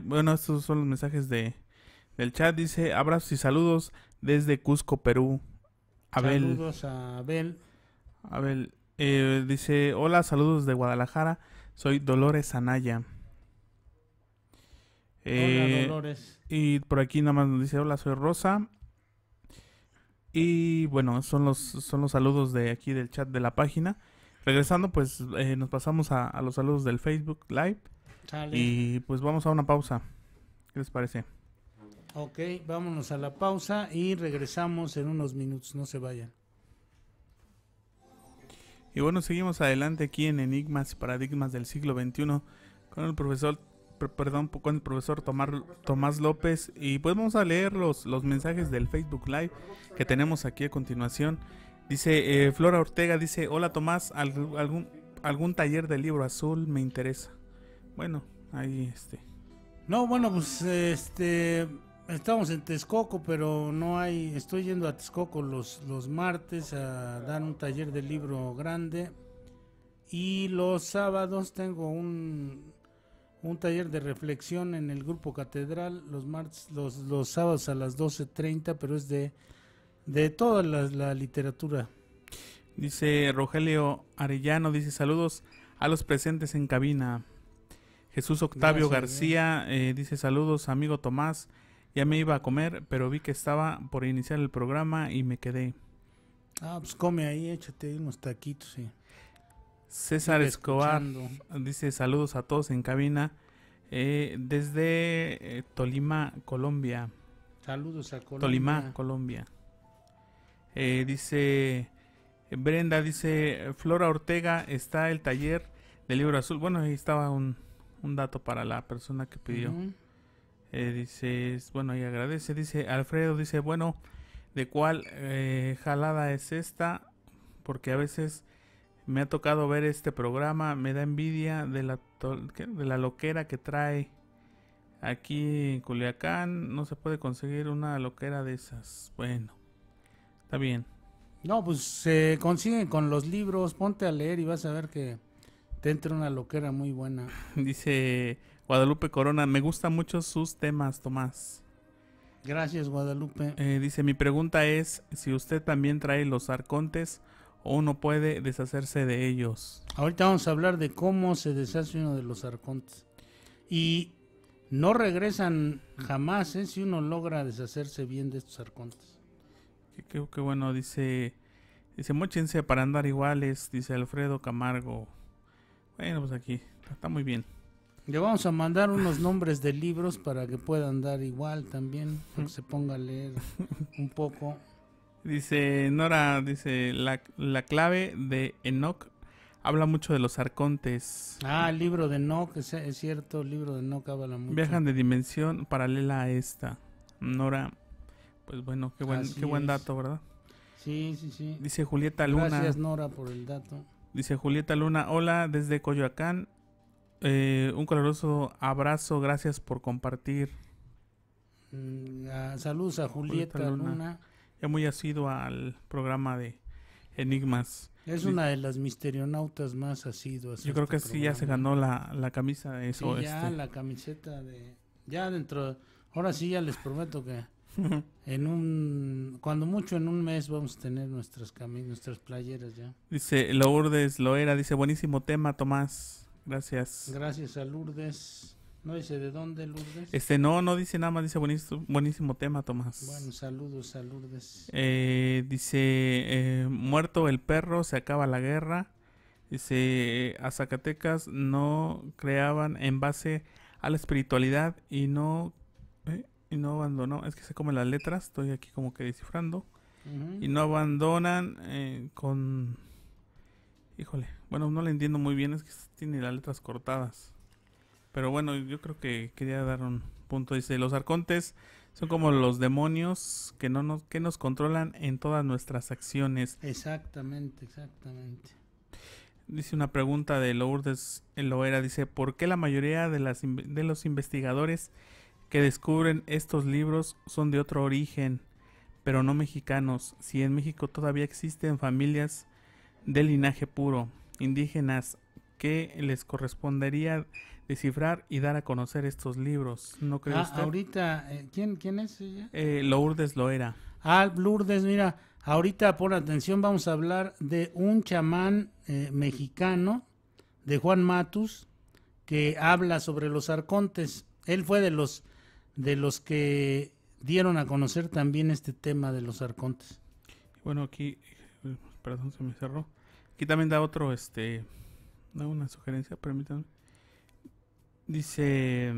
Bueno, estos son los mensajes del chat. Dice, abrazos y saludos desde Cusco, Perú. Abel. Saludos a Abel. Dice, hola, saludos de Guadalajara. Soy Dolores Anaya. Hola, Dolores. Y por aquí nada más nos dice, hola, soy Rosa. Y bueno, son los saludos de aquí del chat de la página. Regresando, pues nos pasamos a los saludos del Facebook Live. Sale. Y pues vamos a una pausa. ¿Qué les parece? Ok, vámonos a la pausa y regresamos en unos minutos. No se vayan. Y bueno, seguimos adelante aquí en Enigmas y Paradigmas del Siglo XXI con el profesor Tomás López. Y pues vamos a leer los mensajes del Facebook Live que tenemos aquí a continuación. Dice Flora Ortega, dice, hola Tomás, algún taller de libro azul me interesa. Bueno, ahí No, bueno, pues estamos en Texcoco, pero no hay. Estoy yendo a Texcoco los martes a dar un taller de libro grande. Y los sábados tengo un taller de reflexión en el Grupo Catedral. Los martes, los sábados a las 12:30, pero es de toda la literatura. Dice Rogelio Arellano, dice, saludos a los presentes en cabina. Jesús Octavio García dice, saludos amigo Tomás, ya me iba a comer, pero vi que estaba por iniciar el programa y me quedé. Pues come ahí, échate unos taquitos, sí. César Escobar dice, saludos a todos en cabina desde Tolima, Colombia. Saludos a Colombia. Tolima, Colombia. Dice Brenda, dice, Flora Ortega, está el taller del libro azul. Bueno, ahí estaba un dato para la persona que pidió. Ujú. Dice, bueno, y agradece, dice Alfredo, dice, bueno, ¿de cuál jalada es esta? Porque a veces me ha tocado ver este programa, me da envidia de la loquera que trae. Aquí en Culiacán no se puede conseguir una loquera de esas. Bueno, está bien. No, pues se consiguen con los libros, ponte a leer y vas a ver que te entra una loquera muy buena. Dice Guadalupe Corona, me gustan mucho sus temas, Tomás. Gracias, Guadalupe. Dice, mi pregunta es si usted también trae los arcontes o uno puede deshacerse de ellos. Ahorita vamos a hablar de cómo se deshace uno de los arcontes. Y no regresan jamás, si uno logra deshacerse bien de estos arcontes. Qué bueno, dice móchense para andar iguales, dice Alfredo Camargo. Bueno, pues aquí está muy bien. Le vamos a mandar unos nombres de libros para que puedan dar igual también, para que se ponga a leer un poco. Dice Nora, dice la clave de Enoch habla mucho de los arcontes. Ah, el libro de Enoch, es cierto, el libro de Enoch habla mucho. Viajan de dimensión paralela a esta. Nora, pues bueno, qué buen dato, ¿verdad? Sí. Dice Julieta Luna. Gracias, Nora, por el dato. Dice Julieta Luna, hola desde Coyoacán. Un caluroso abrazo, gracias por compartir. Saludos a Julieta Luna. Ya muy asidua al programa de Enigmas. Es una de las misterionautas más asiduas. Yo creo que sí, ya se ganó la camisa de eso. Sí, ya la camiseta de... Ya dentro... Ahora sí ya les prometo que cuando mucho en un mes vamos a tener nuestras playeras ya. Dice Lourdes Loera, dice buenísimo tema, Tomás. Gracias. Gracias a Lourdes. No dice de dónde, Lourdes. No dice nada más, dice buenísimo tema, Tomás. Bueno, saludos a Lourdes. Dice muerto el perro, se acaba la guerra. Dice a Zacatecas no creaban en base a la espiritualidad y no abandonó. Es que se comen las letras, estoy aquí como que descifrando. Uh-huh. Y no abandonan con... Híjole, bueno, no le entiendo muy bien, es que tiene las letras cortadas. Pero bueno, yo creo que quería dar un punto. Dice, los arcontes son como los demonios que nos controlan en todas nuestras acciones. Exactamente. Dice una pregunta de Lourdes Loera, dice, ¿por qué la mayoría de los investigadores que descubren estos libros son de otro origen, pero no mexicanos? Si en México todavía existen familias de linaje puro, indígenas, que les correspondería descifrar y dar a conocer estos libros, ¿no cree usted? Ahorita, ¿quién es ella? Lourdes Loera. Lourdes, mira, ahorita pon atención, vamos a hablar de un chamán mexicano, de Juan Matus, que habla sobre los arcontes. Él fue de los que dieron a conocer también este tema de los arcontes. Bueno, aquí, perdón, se me cerró. Aquí también da otro, da una sugerencia, permítanme. Dice,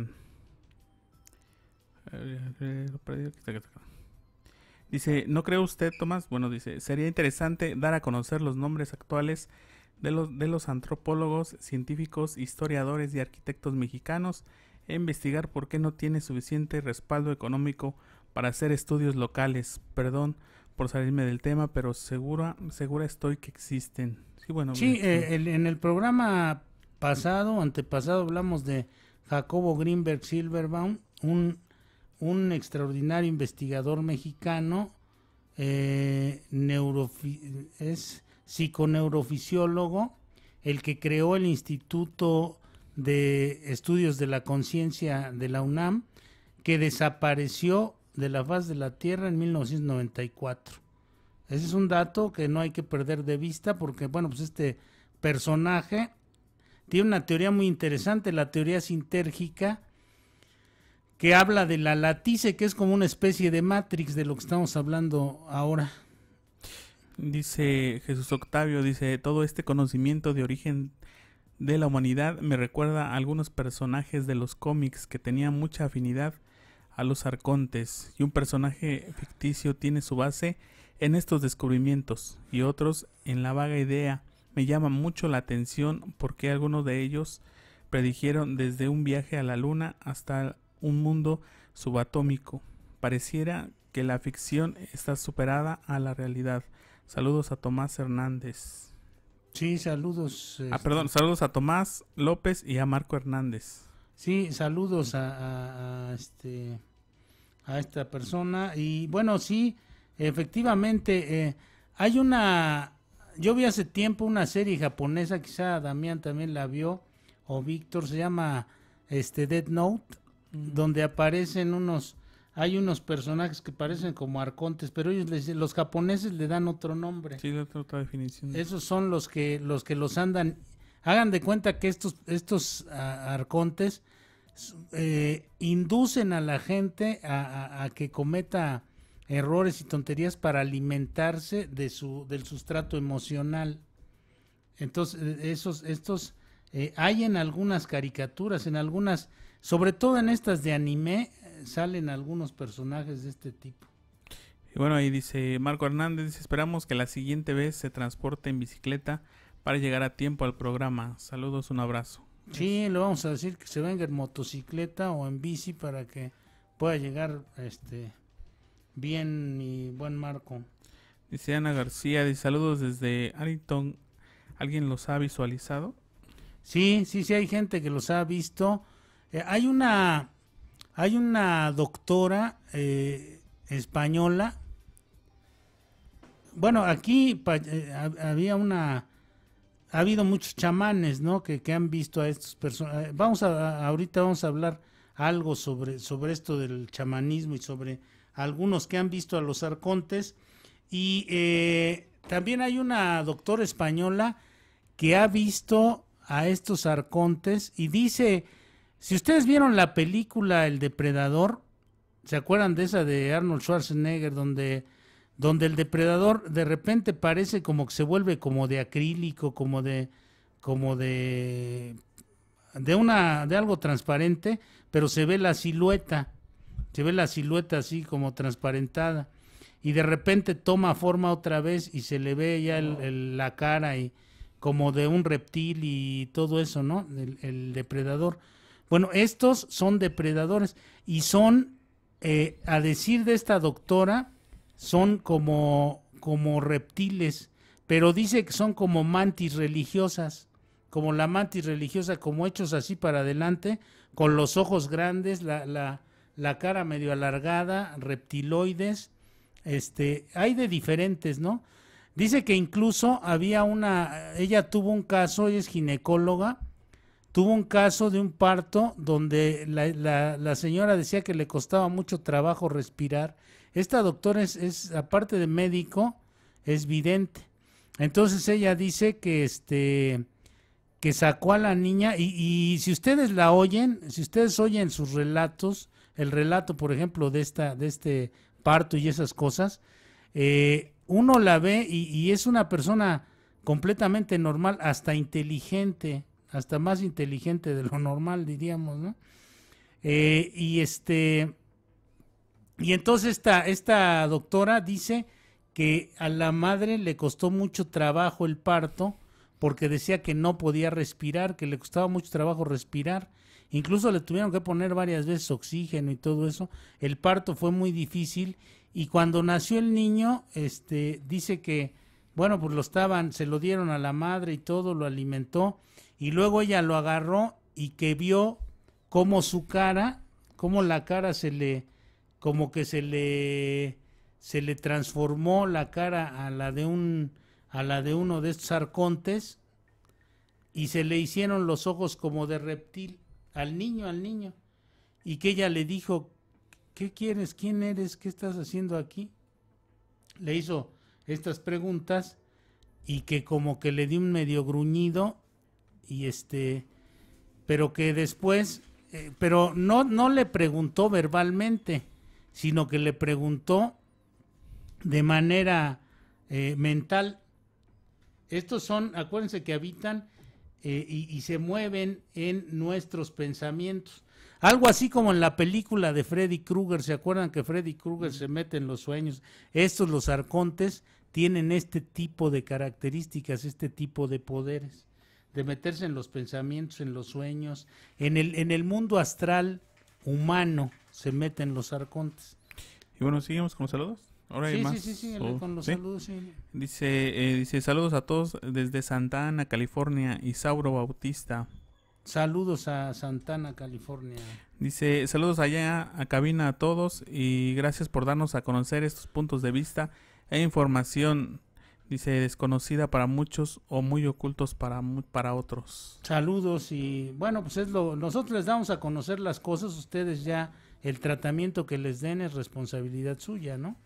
¿no cree usted, Tomás? Bueno, dice, sería interesante dar a conocer los nombres actuales de los antropólogos, científicos, historiadores y arquitectos mexicanos e investigar por qué no tiene suficiente respaldo económico para hacer estudios locales. Perdón por salirme del tema, pero segura estoy que existen. Sí, bueno. Sí, en el programa antepasado, hablamos de Jacobo Greenberg Silverbaum, un extraordinario investigador mexicano, es psiconeurofisiólogo, el que creó el Instituto de Estudios de la Conciencia de la UNAM, que desapareció de la faz de la Tierra en 1994. Ese es un dato que no hay que perder de vista porque, bueno, pues este personaje tiene una teoría muy interesante, la teoría sintérgica, que habla de la latice, que es como una especie de Matrix de lo que estamos hablando ahora. Dice Jesús Octavio, dice, todo este conocimiento de origen de la humanidad me recuerda a algunos personajes de los cómics que tenían mucha afinidad a los arcontes, y un personaje ficticio tiene su base en estos descubrimientos y otros en la vaga idea. Me llama mucho la atención porque algunos de ellos predijeron desde un viaje a la luna hasta un mundo subatómico. Pareciera que la ficción está superada a la realidad. Saludos a Tomás Hernández. Sí, saludos. Perdón, saludos a Tomás López y a Marco Hernández. Sí, saludos a esta persona. Y bueno, sí, efectivamente, hay yo vi hace tiempo una serie japonesa, quizá Damián también la vio, o Víctor, se llama Death Note, donde aparecen hay unos personajes que parecen como arcontes, pero los japoneses le dan otro nombre. Sí, otra definición. Esos son los que los andan. Hagan de cuenta que estos arcontes inducen a la gente a que cometa errores y tonterías para alimentarse del sustrato emocional. Entonces, estos hay en algunas caricaturas, sobre todo en estas de anime, salen algunos personajes de este tipo. Y bueno, ahí dice Marco Hernández, dice, esperamos que la siguiente vez se transporte en bicicleta para llegar a tiempo al programa. Saludos, un abrazo. Sí, le vamos a decir que se venga en motocicleta o en bici para que pueda llegar bien mi buen Marco. Dice Ana García, dice saludos desde Arlington. ¿Alguien los ha visualizado? Sí, hay gente que los ha visto. Hay una doctora española. Bueno, aquí ha habido muchos chamanes, ¿no? Que han visto a estos personajes. Ahorita vamos a hablar algo sobre esto del chamanismo y sobre algunos que han visto a los arcontes. Y también hay una doctora española que ha visto a estos arcontes y dice, si ustedes vieron la película El Depredador, ¿se acuerdan de esa de Arnold Schwarzenegger donde el depredador de repente parece como que se vuelve como de acrílico, como de algo transparente, pero se ve la silueta así como transparentada y de repente toma forma otra vez y se le ve ya la cara y como de un reptil y todo eso, ¿no? El depredador. Bueno, estos son depredadores y son, a decir de esta doctora, son como reptiles, pero dice que son como mantis religiosas, como la mantis religiosa, como hechos así para adelante, con los ojos grandes, la cara medio alargada, reptiloides, hay de diferentes, ¿no? Dice que incluso ella tuvo un caso, ella es ginecóloga, tuvo un caso de un parto donde la señora decía que le costaba mucho trabajo respirar. Esta doctora es aparte de médico, es vidente. Entonces ella dice que sacó a la niña y si ustedes la oyen, si ustedes oyen sus relatos, el relato, por ejemplo, de este parto y esas cosas, uno la ve y es una persona completamente normal, hasta inteligente, hasta más inteligente de lo normal, diríamos, ¿no? Y entonces esta doctora dice que a la madre le costó mucho trabajo el parto porque decía que no podía respirar, que le costaba mucho trabajo respirar. Incluso le tuvieron que poner varias veces oxígeno y todo eso. El parto fue muy difícil y cuando nació el niño, dice que, bueno, pues se lo dieron a la madre y todo, lo alimentó y luego ella lo agarró y que vio cómo la cara se le transformó la cara a la de uno de estos arcontes y se le hicieron los ojos como de reptil al niño y que ella le dijo, ¿qué quieres? ¿Quién eres? ¿Qué estás haciendo aquí? Le hizo estas preguntas y que como que le dio un medio gruñido y pero que después pero no le preguntó verbalmente, sino que le preguntó de manera mental. Estos son, acuérdense que habitan y se mueven en nuestros pensamientos. Algo así como en la película de Freddy Krueger, ¿se acuerdan que Freddy Krueger se mete en los sueños? Los arcontes, tienen este tipo de características, este tipo de poderes. de meterse en los pensamientos, en los sueños, en el mundo astral humano se meten los arcontes. Y bueno, seguimos con los saludos. Ahora hay más. Sí, con los ¿sí? saludos, sí. Dice, saludos a todos desde Santa Ana, California, Isauro Bautista. Saludos a Santana, California. Dice, saludos allá a cabina a todos y gracias por darnos a conocer estos puntos de vista e información, dice, desconocida para muchos o muy ocultos para otros. Saludos y bueno, pues nosotros les damos a conocer las cosas, ustedes ya el tratamiento que les den es responsabilidad suya, ¿no?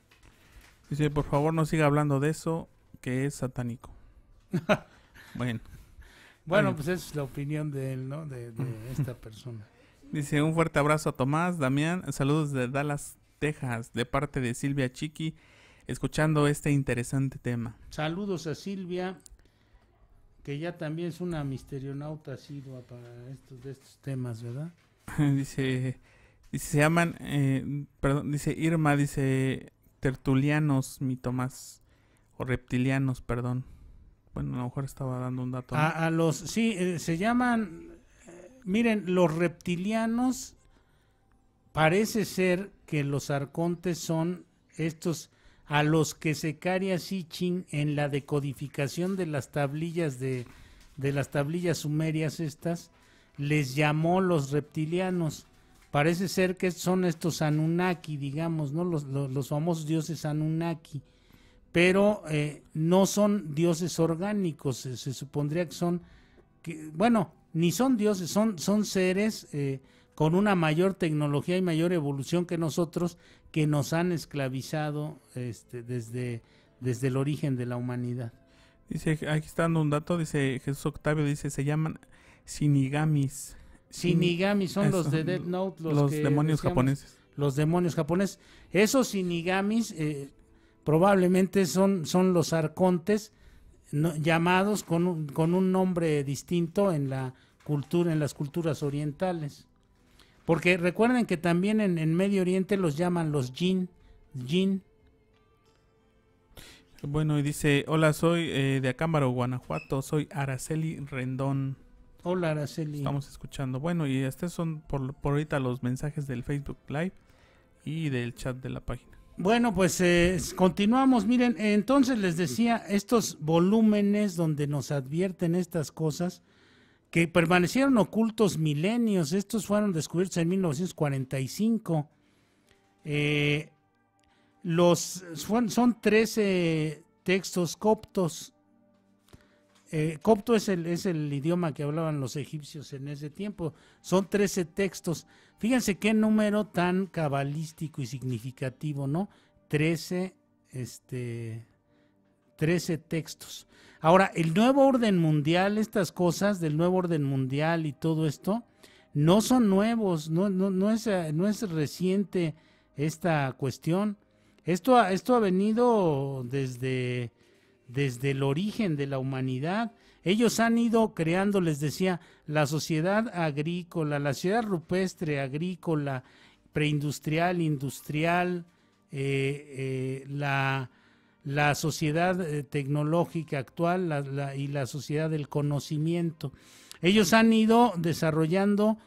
Dice, por favor no siga hablando de eso, que es satánico. Bueno, pues esa es la opinión de él, ¿no? De esta persona. Dice, un fuerte abrazo a Tomás, Damián, saludos de Dallas, Texas, de parte de Silvia Chiqui, escuchando este interesante tema. Saludos a Silvia, que ya también es una misterionauta asidua para estos temas, ¿verdad? Dice, se llaman, dice Irma, dice tertulianos, mi Tomás, o reptilianos, perdón. Bueno, a lo mejor estaba dando un dato, ¿no? Se llaman, miren, los reptilianos, parece ser que los arcontes son estos a los que Zecaria Sitchin en la decodificación de las tablillas de las tablillas sumerias estas, les llamó los reptilianos. Parece ser que son estos Anunnaki, digamos, ¿no? Los famosos dioses Anunnaki. Pero no son dioses orgánicos, se supondría que son, bueno, ni son dioses, son seres con una mayor tecnología y mayor evolución que nosotros, que nos han esclavizado desde el origen de la humanidad. Dice, aquí está dando un dato, dice Jesús Octavio, dice, se llaman Shinigamis. Shinigamis son los de Death Note, los demonios japoneses. Los demonios japoneses. Esos Shinigamis probablemente son los arcontes, ¿no? Llamados con un nombre distinto en las culturas orientales. Porque recuerden que también en Medio Oriente los llaman los jin. Bueno, y dice, hola, soy de Acámbaro, Guanajuato, soy Araceli Rendón. Hola, Araceli. Estamos escuchando. Bueno, y estos son por ahorita los mensajes del Facebook Live y del chat de la página. Bueno, pues continuamos. Miren, entonces les decía, estos volúmenes donde nos advierten estas cosas que permanecieron ocultos milenios, estos fueron descubiertos en 1945. Son 13 textos coptos. Copto es el idioma que hablaban los egipcios en ese tiempo. Son 13 textos. Fíjense qué número tan cabalístico y significativo, ¿no? 13 textos. Ahora, el nuevo orden mundial, estas cosas del nuevo orden mundial y todo esto, no son nuevos, no es reciente esta cuestión. Esto ha venido desde el origen de la humanidad. Ellos han ido creando, les decía, la sociedad agrícola, la sociedad rupestre agrícola, preindustrial, industrial, la sociedad tecnológica actual y la sociedad del conocimiento. Ellos han ido desarrollando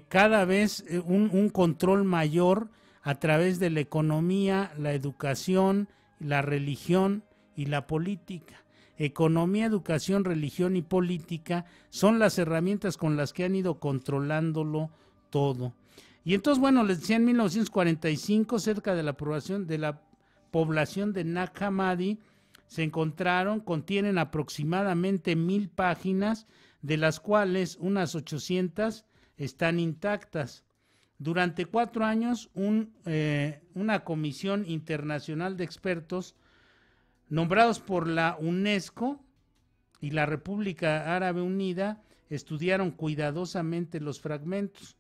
cada vez un control mayor a través de la economía, la educación, la religión y la política. Economía, educación, religión y política son las herramientas con las que han ido controlándolo todo. Y entonces, bueno, les decía, en 1945, cerca de la población de Nag Hammadi, contienen aproximadamente 1000 páginas, de las cuales unas 800 están intactas. Durante 4 años, una comisión internacional de expertos nombrados por la UNESCO y la República Árabe Unida estudiaron cuidadosamente los fragmentos,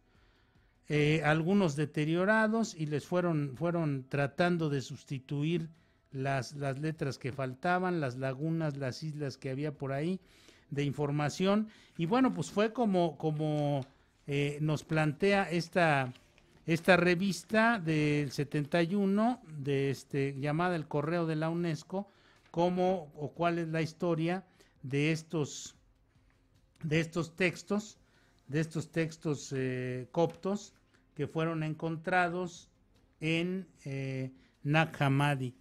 algunos deteriorados, y les fueron tratando de sustituir las letras que faltaban, las lagunas, las islas que había por ahí de información. Y bueno, pues fue como nos plantea esta revista del 71 llamada El Correo de la UNESCO, cuál es la historia de estos de estos textos coptos que fueron encontrados en Nag Hammadi.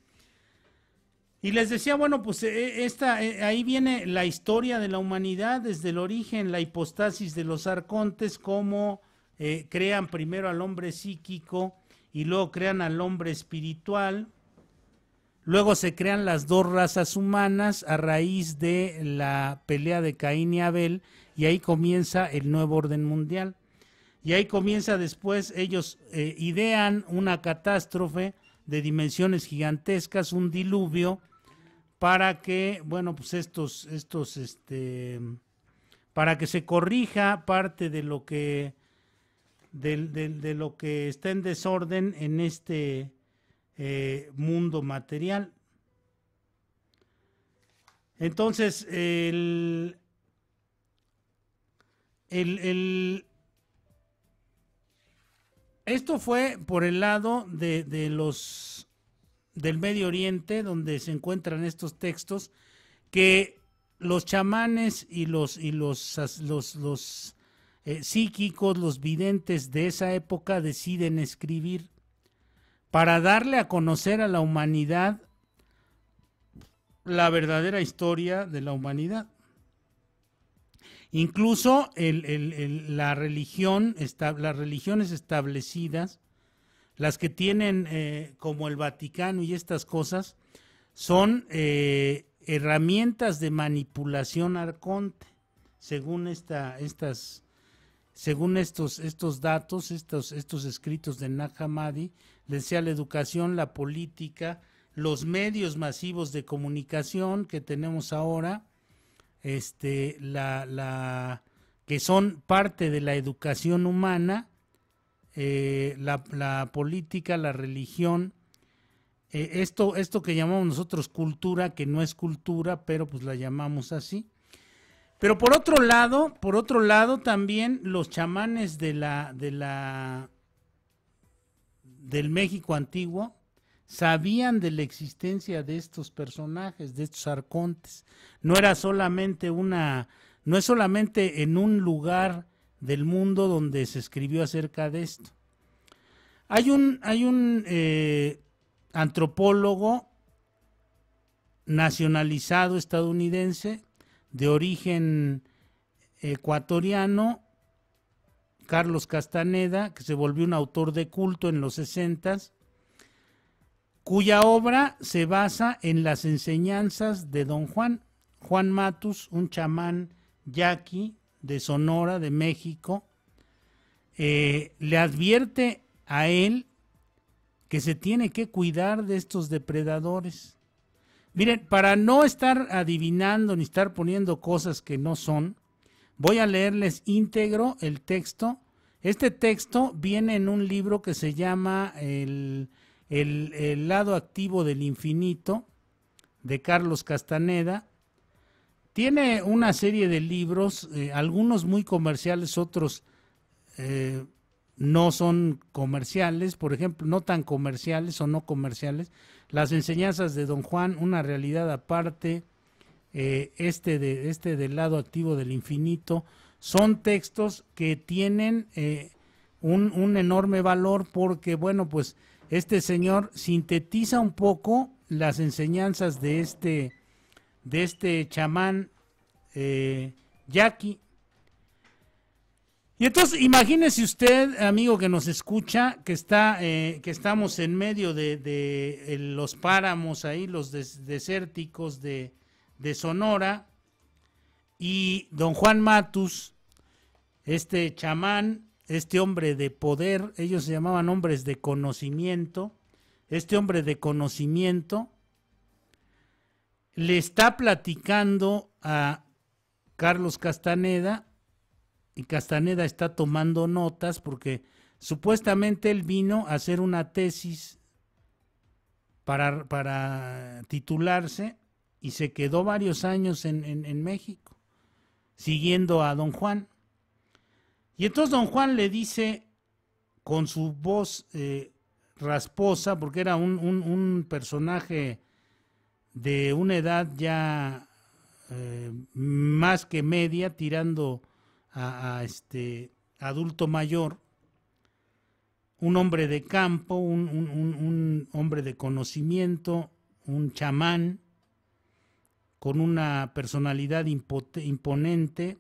Y les decía, bueno, pues ahí viene la historia de la humanidad desde el origen, la hipostasis de los arcontes, cómo crean primero al hombre psíquico y luego crean al hombre espiritual. Luego se crean las dos razas humanas a raíz de la pelea de Caín y Abel, y ahí comienza el nuevo orden mundial. Y ahí comienza después, ellos idean una catástrofe de dimensiones gigantescas, un diluvio, para que, bueno, pues para que se corrija parte de lo que de lo que está en desorden en este mundo material. Entonces, esto fue por el lado del Medio Oriente, donde se encuentran estos textos que los chamanes y los psíquicos, los videntes de esa época deciden escribir para darle a conocer a la humanidad la verdadera historia de la humanidad. Incluso las religiones establecidas, las que tienen como el Vaticano y estas cosas, son herramientas de manipulación arconte, según estos datos, estos escritos de Nag Hammadi. Les decía, la educación, la política, los medios masivos de comunicación que tenemos ahora, que son parte de la educación humana, la política, la religión, esto que llamamos nosotros cultura, que no es cultura, pero pues la llamamos así. Pero por otro lado también los chamanes del México antiguo sabían de la existencia de estos personajes, de estos arcontes. No es solamente en un lugar del mundo donde se escribió acerca de esto. Hay un antropólogo nacionalizado estadounidense de origen ecuatoriano, Carlos Castaneda, que se volvió un autor de culto en los 60s, cuya obra se basa en las enseñanzas de don Juan Matus, un chamán yaqui de Sonora, de México. Le advierte a él que se tiene que cuidar de estos depredadores. Miren, para no estar adivinando ni estar poniendo cosas que no son, voy a leerles íntegro el texto. Este texto viene en un libro que se llama El lado activo del infinito, de Carlos Castaneda. Tiene una serie de libros, algunos muy comerciales, otros no son comerciales, por ejemplo, no tan comerciales o no comerciales. Las enseñanzas de don Juan, una realidad aparte, del lado activo del infinito, son textos que tienen un enorme valor porque, bueno, pues este señor sintetiza un poco las enseñanzas de este chamán yaqui. Y entonces imagínese usted, amigo que nos escucha, que estamos en medio de los páramos ahí, los desérticos de Sonora, y don Juan Matus, este chamán, este hombre de poder, ellos se llamaban hombres de conocimiento, este hombre de conocimiento le está platicando a Carlos Castaneda, y Castaneda está tomando notas porque supuestamente él vino a hacer una tesis para titularse y se quedó varios años en México siguiendo a don Juan. Y entonces don Juan le dice con su voz rasposa, porque era un personaje de una edad ya más que media, tirando a adulto mayor, un hombre de campo, un hombre de conocimiento, un chamán, con una personalidad imponente,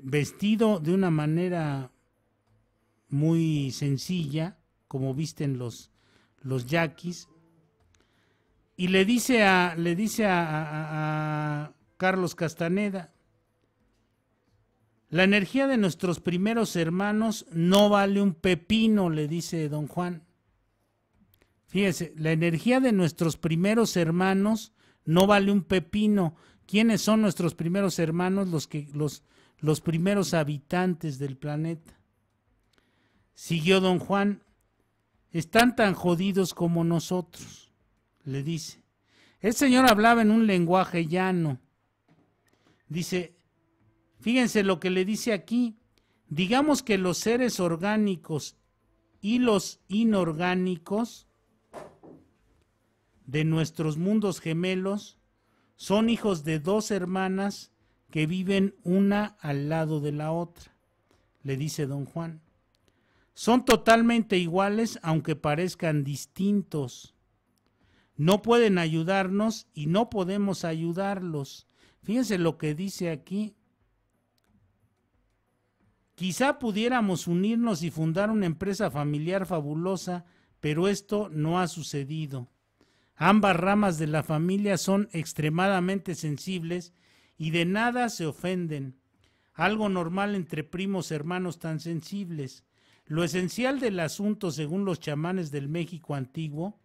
vestido de una manera muy sencilla, como visten los yaquis, y le dice a Carlos Castaneda: la energía de nuestros primeros hermanos no vale un pepino, le dice don Juan. Fíjese, la energía de nuestros primeros hermanos no vale un pepino. ¿Quiénes son nuestros primeros hermanos? Los primeros habitantes del planeta. Siguió don Juan: están tan jodidos como nosotros, le dice. El señor hablaba en un lenguaje llano. Dice, fíjense lo que le dice aquí: digamos que los seres orgánicos y los inorgánicos de nuestros mundos gemelos son hijos de dos hermanas que viven una al lado de la otra, le dice don Juan. Son totalmente iguales, aunque parezcan distintos. No pueden ayudarnos y no podemos ayudarlos. Fíjense lo que dice aquí. Quizá pudiéramos unirnos y fundar una empresa familiar fabulosa, pero esto no ha sucedido. Ambas ramas de la familia son extremadamente sensibles y de nada se ofenden. Algo normal entre primos hermanos tan sensibles. Lo esencial del asunto, según los chamanes del México antiguo,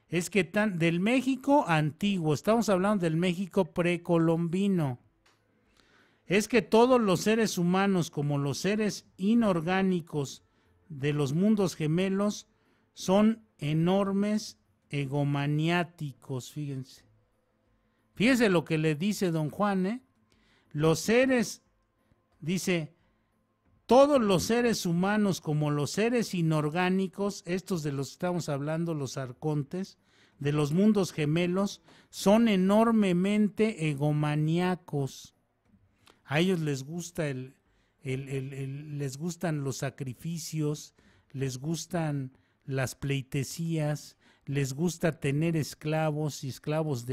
es que del México antiguo, estamos hablando del México precolombino, es que todos los seres humanos, como los seres inorgánicos de los mundos gemelos, son enormes egomaniáticos, fíjense. Fíjense lo que le dice don Juan, Los seres, dice, todos los seres humanos como los seres inorgánicos, estos de los que estamos hablando, los arcontes, de los mundos gemelos, son enormemente egomaníacos. A ellos les gusta les gustan los sacrificios, les gustan las pleitesías, les gusta tener esclavos y esclavos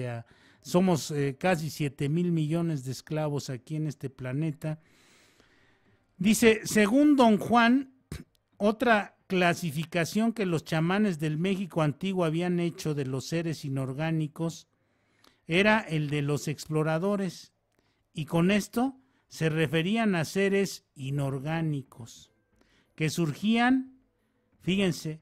somos casi 7,000 millones de esclavos aquí en este planeta. Dice, según don Juan, otra clasificación que los chamanes del México antiguo habían hecho de los seres inorgánicos era el de los exploradores, y con esto se referían a seres inorgánicos que surgían, fíjense,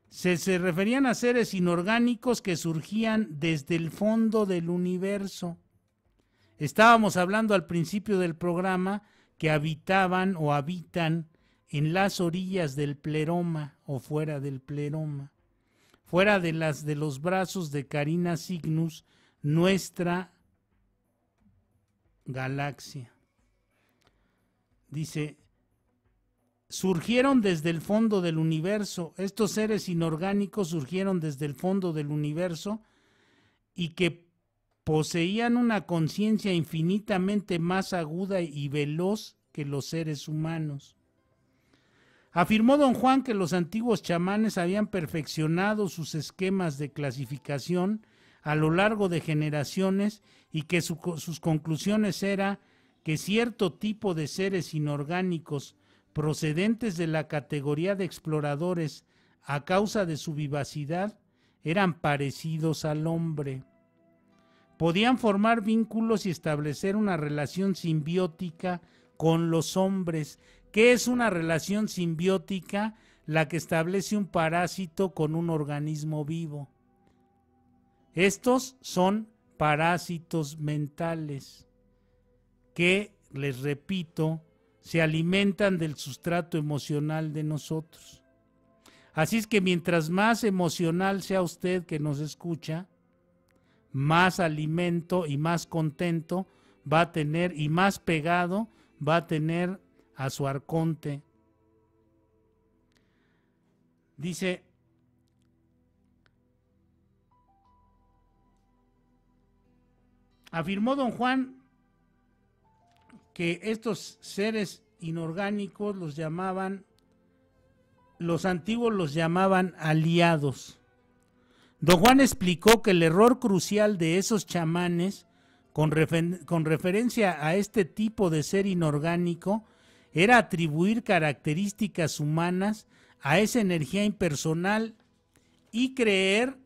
se referían a seres inorgánicos que surgían desde el fondo del universo. Estábamos hablando al principio del programa que habitaban o habitan en las orillas del pleroma o fuera del pleroma, fuera de los brazos de Carina Cygnus, nuestra galaxia. Dice, surgieron desde el fondo del universo, estos seres inorgánicos surgieron desde el fondo del universo y que poseían una conciencia infinitamente más aguda y veloz que los seres humanos. Afirmó don Juan que los antiguos chamanes habían perfeccionado sus esquemas de clasificación a lo largo de generaciones y que sus conclusiones eran que cierto tipo de seres inorgánicos procedentes de la categoría de exploradores a causa de su vivacidad eran parecidos al hombre. Podían formar vínculos y establecer una relación simbiótica con los hombres. ¿Qué es una relación simbiótica? La que establece un parásito con un organismo vivo. Estos son parásitos mentales que, les repito, se alimentan del sustrato emocional de nosotros. Así es que mientras más emocional sea usted que nos escucha, más alimento y más contento va a tener y más pegado va a tener a su arconte. Dice, Afirmó don Juan que estos seres inorgánicos los antiguos los llamaban aliados. Don Juan explicó que el error crucial de esos chamanes con referencia a este tipo de ser inorgánico era atribuir características humanas a esa energía impersonal y creer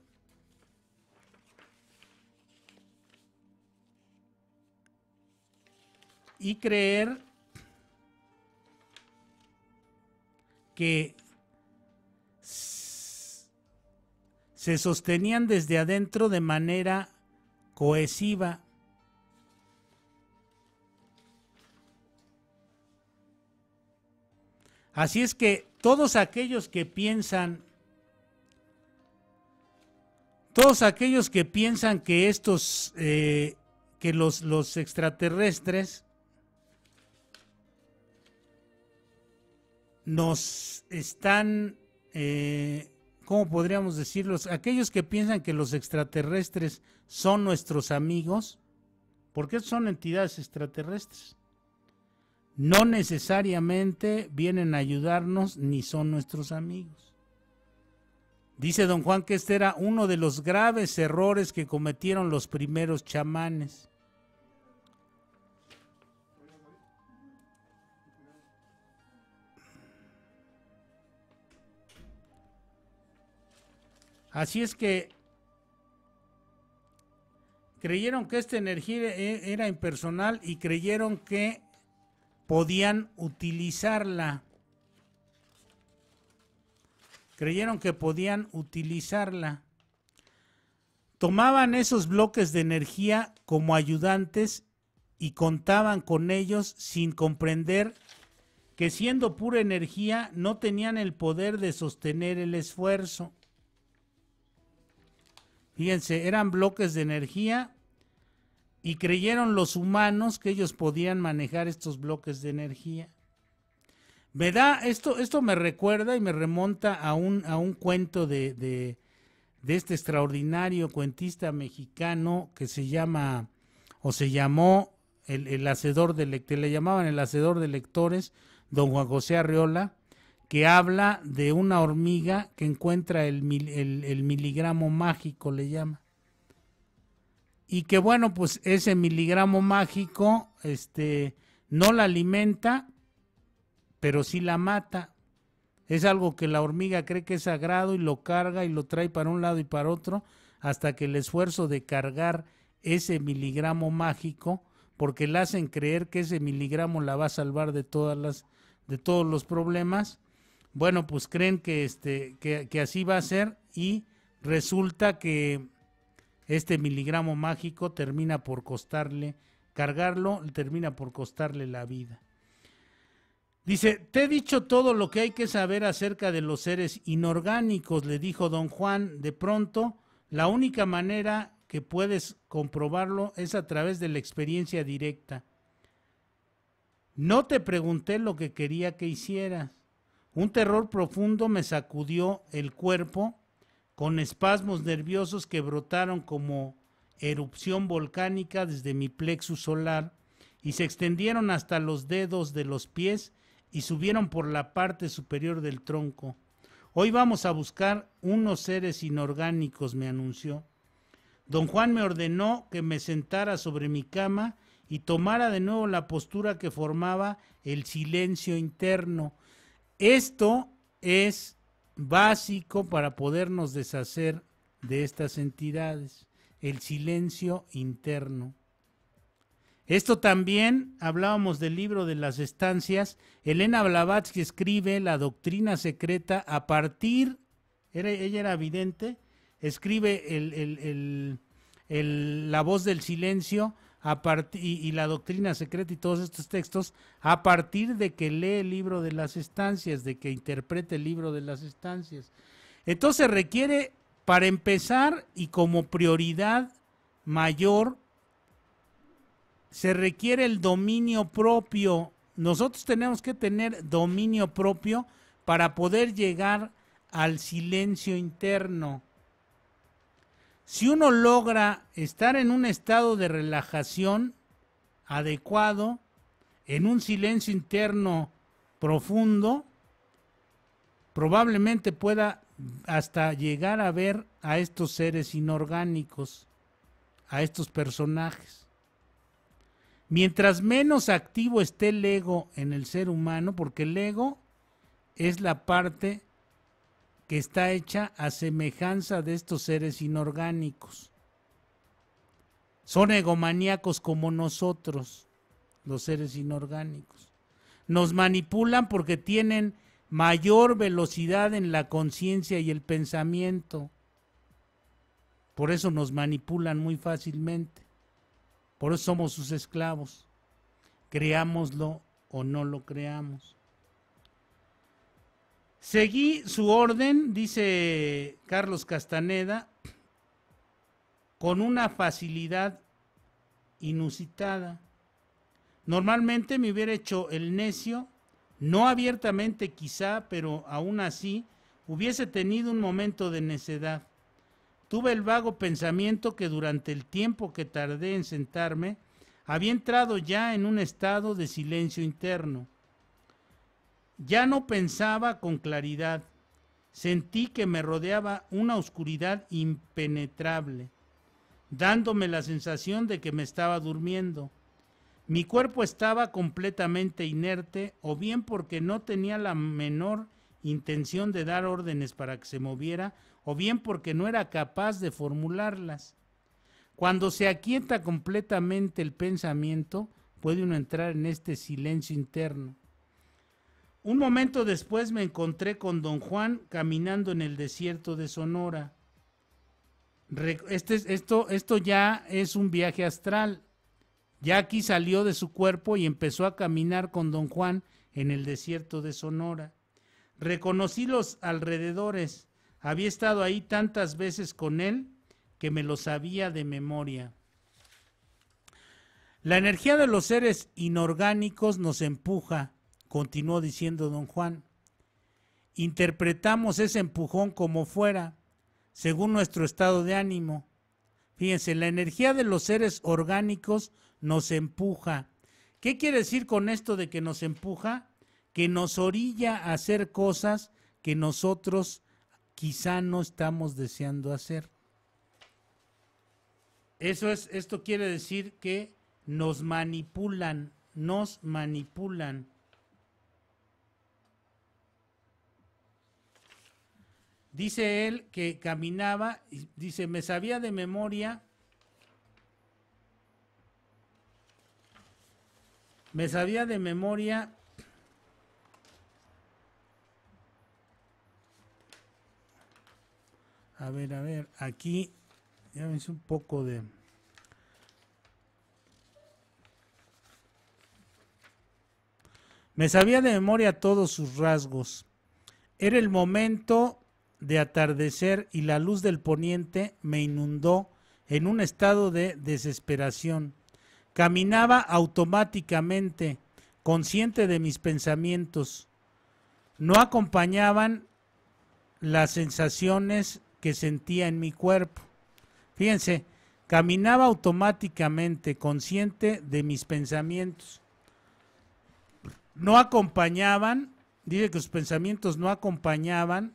que se sostenían desde adentro de manera cohesiva. Así es que todos aquellos que piensan que estos, que los extraterrestres nos están, ¿cómo podríamos decirlo? Aquellos que piensan que los extraterrestres son nuestros amigos, porque son entidades extraterrestres, no necesariamente vienen a ayudarnos ni son nuestros amigos. Dice don Juan que este era uno de los graves errores que cometieron los primeros chamanes. Así es que creyeron que esta energía era impersonal y creyeron que podían utilizarla. Tomaban esos bloques de energía como ayudantes y contaban con ellos sin comprender que siendo pura energía no tenían el poder de sostener el esfuerzo. Fíjense, eran bloques de energía y creyeron los humanos que ellos podían manejar estos bloques de energía. ¿Verdad? Esto me recuerda y me remonta a un cuento de este extraordinario cuentista mexicano que se llama, o se llamó, el hacedor de lectores, le llamaban el hacedor de lectores, don Juan José Arreola, que habla de una hormiga que encuentra el miligramo mágico, le llama. Y que bueno, pues ese miligramo mágico no la alimenta, pero sí la mata. Es algo que la hormiga cree que es sagrado y lo carga y lo trae para un lado y para otro, hasta que el esfuerzo de cargar ese miligramo mágico, porque le hacen creer que ese miligramo la va a salvar de todos los problemas. Bueno, pues creen que así va a ser y resulta que este miligramo mágico termina por costarle la vida. Dice, te he dicho todo lo que hay que saber acerca de los seres inorgánicos, le dijo don Juan. De pronto, la única manera que puedes comprobarlo es a través de la experiencia directa. No te pregunté lo que quería que hicieras. Un terror profundo me sacudió el cuerpo con espasmos nerviosos que brotaron como erupción volcánica desde mi plexus solar y se extendieron hasta los dedos de los pies y subieron por la parte superior del tronco. Hoy vamos a buscar unos seres inorgánicos, me anunció. Don Juan me ordenó que me sentara sobre mi cama y tomara de nuevo la postura que formaba el silencio interno. Esto es básico para podernos deshacer de estas entidades, el silencio interno. Esto también, hablábamos del libro de las estancias, Elena Blavatsky escribe La doctrina secreta a partir, ella era vidente, escribe La voz del silencio y la doctrina secreta y todos estos textos a partir de que lee el libro de las estancias, de que interprete el libro de las estancias. Entonces requiere, para empezar y como prioridad mayor, se requiere el dominio propio. Nosotros tenemos que tener dominio propio para poder llegar al silencio interno. Si uno logra estar en un estado de relajación adecuado, en un silencio interno profundo, probablemente pueda hasta llegar a ver a estos seres inorgánicos, a estos personajes. Mientras menos activo esté el ego en el ser humano, porque el ego es la parte que está hecha a semejanza de estos seres inorgánicos. Son egomaníacos como nosotros, los seres inorgánicos. Nos manipulan porque tienen mayor velocidad en la conciencia y el pensamiento. Por eso nos manipulan muy fácilmente. Por eso somos sus esclavos. Creámoslo o no lo creamos. Seguí su orden, dice Carlos Castaneda, con una facilidad inusitada. Normalmente me hubiera hecho el necio, no abiertamente quizá, pero aún así hubiese tenido un momento de necedad. Tuve el vago pensamiento que durante el tiempo que tardé en sentarme, había entrado ya en un estado de silencio interno. Ya no pensaba con claridad. Sentí que me rodeaba una oscuridad impenetrable, dándome la sensación de que me estaba durmiendo. Mi cuerpo estaba completamente inerte, o bien porque no tenía la menor intención de dar órdenes para que se moviera, o bien porque no era capaz de formularlas. Cuando se aquieta completamente el pensamiento, puede uno entrar en este silencio interno. Un momento después me encontré con don Juan caminando en el desierto de Sonora. Esto ya es un viaje astral. Ya aquí salió de su cuerpo y empezó a caminar con don Juan en el desierto de Sonora. Reconocí los alrededores. Había estado ahí tantas veces con él que me lo sabía de memoria. La energía de los seres inorgánicos nos empuja, continuó diciendo don Juan. Interpretamos ese empujón como fuera, según nuestro estado de ánimo. Fíjense, la energía de los seres orgánicos nos empuja. ¿Qué quiere decir con esto de que nos empuja? Que nos orilla a hacer cosas que nosotros quizá no estamos deseando hacer. Esto quiere decir que nos manipulan. Dice él que caminaba, dice, me sabía de memoria, a ver, aquí, ya me hice un poco de... Me sabía de memoria todos sus rasgos. Era el momento de atardecer y la luz del poniente me inundó en un estado de desesperación. Caminaba automáticamente, consciente de mis pensamientos. No acompañaban las sensaciones que sentía en mi cuerpo. Fíjense, caminaba automáticamente, consciente de mis pensamientos. No acompañaban, dice que sus pensamientos no acompañaban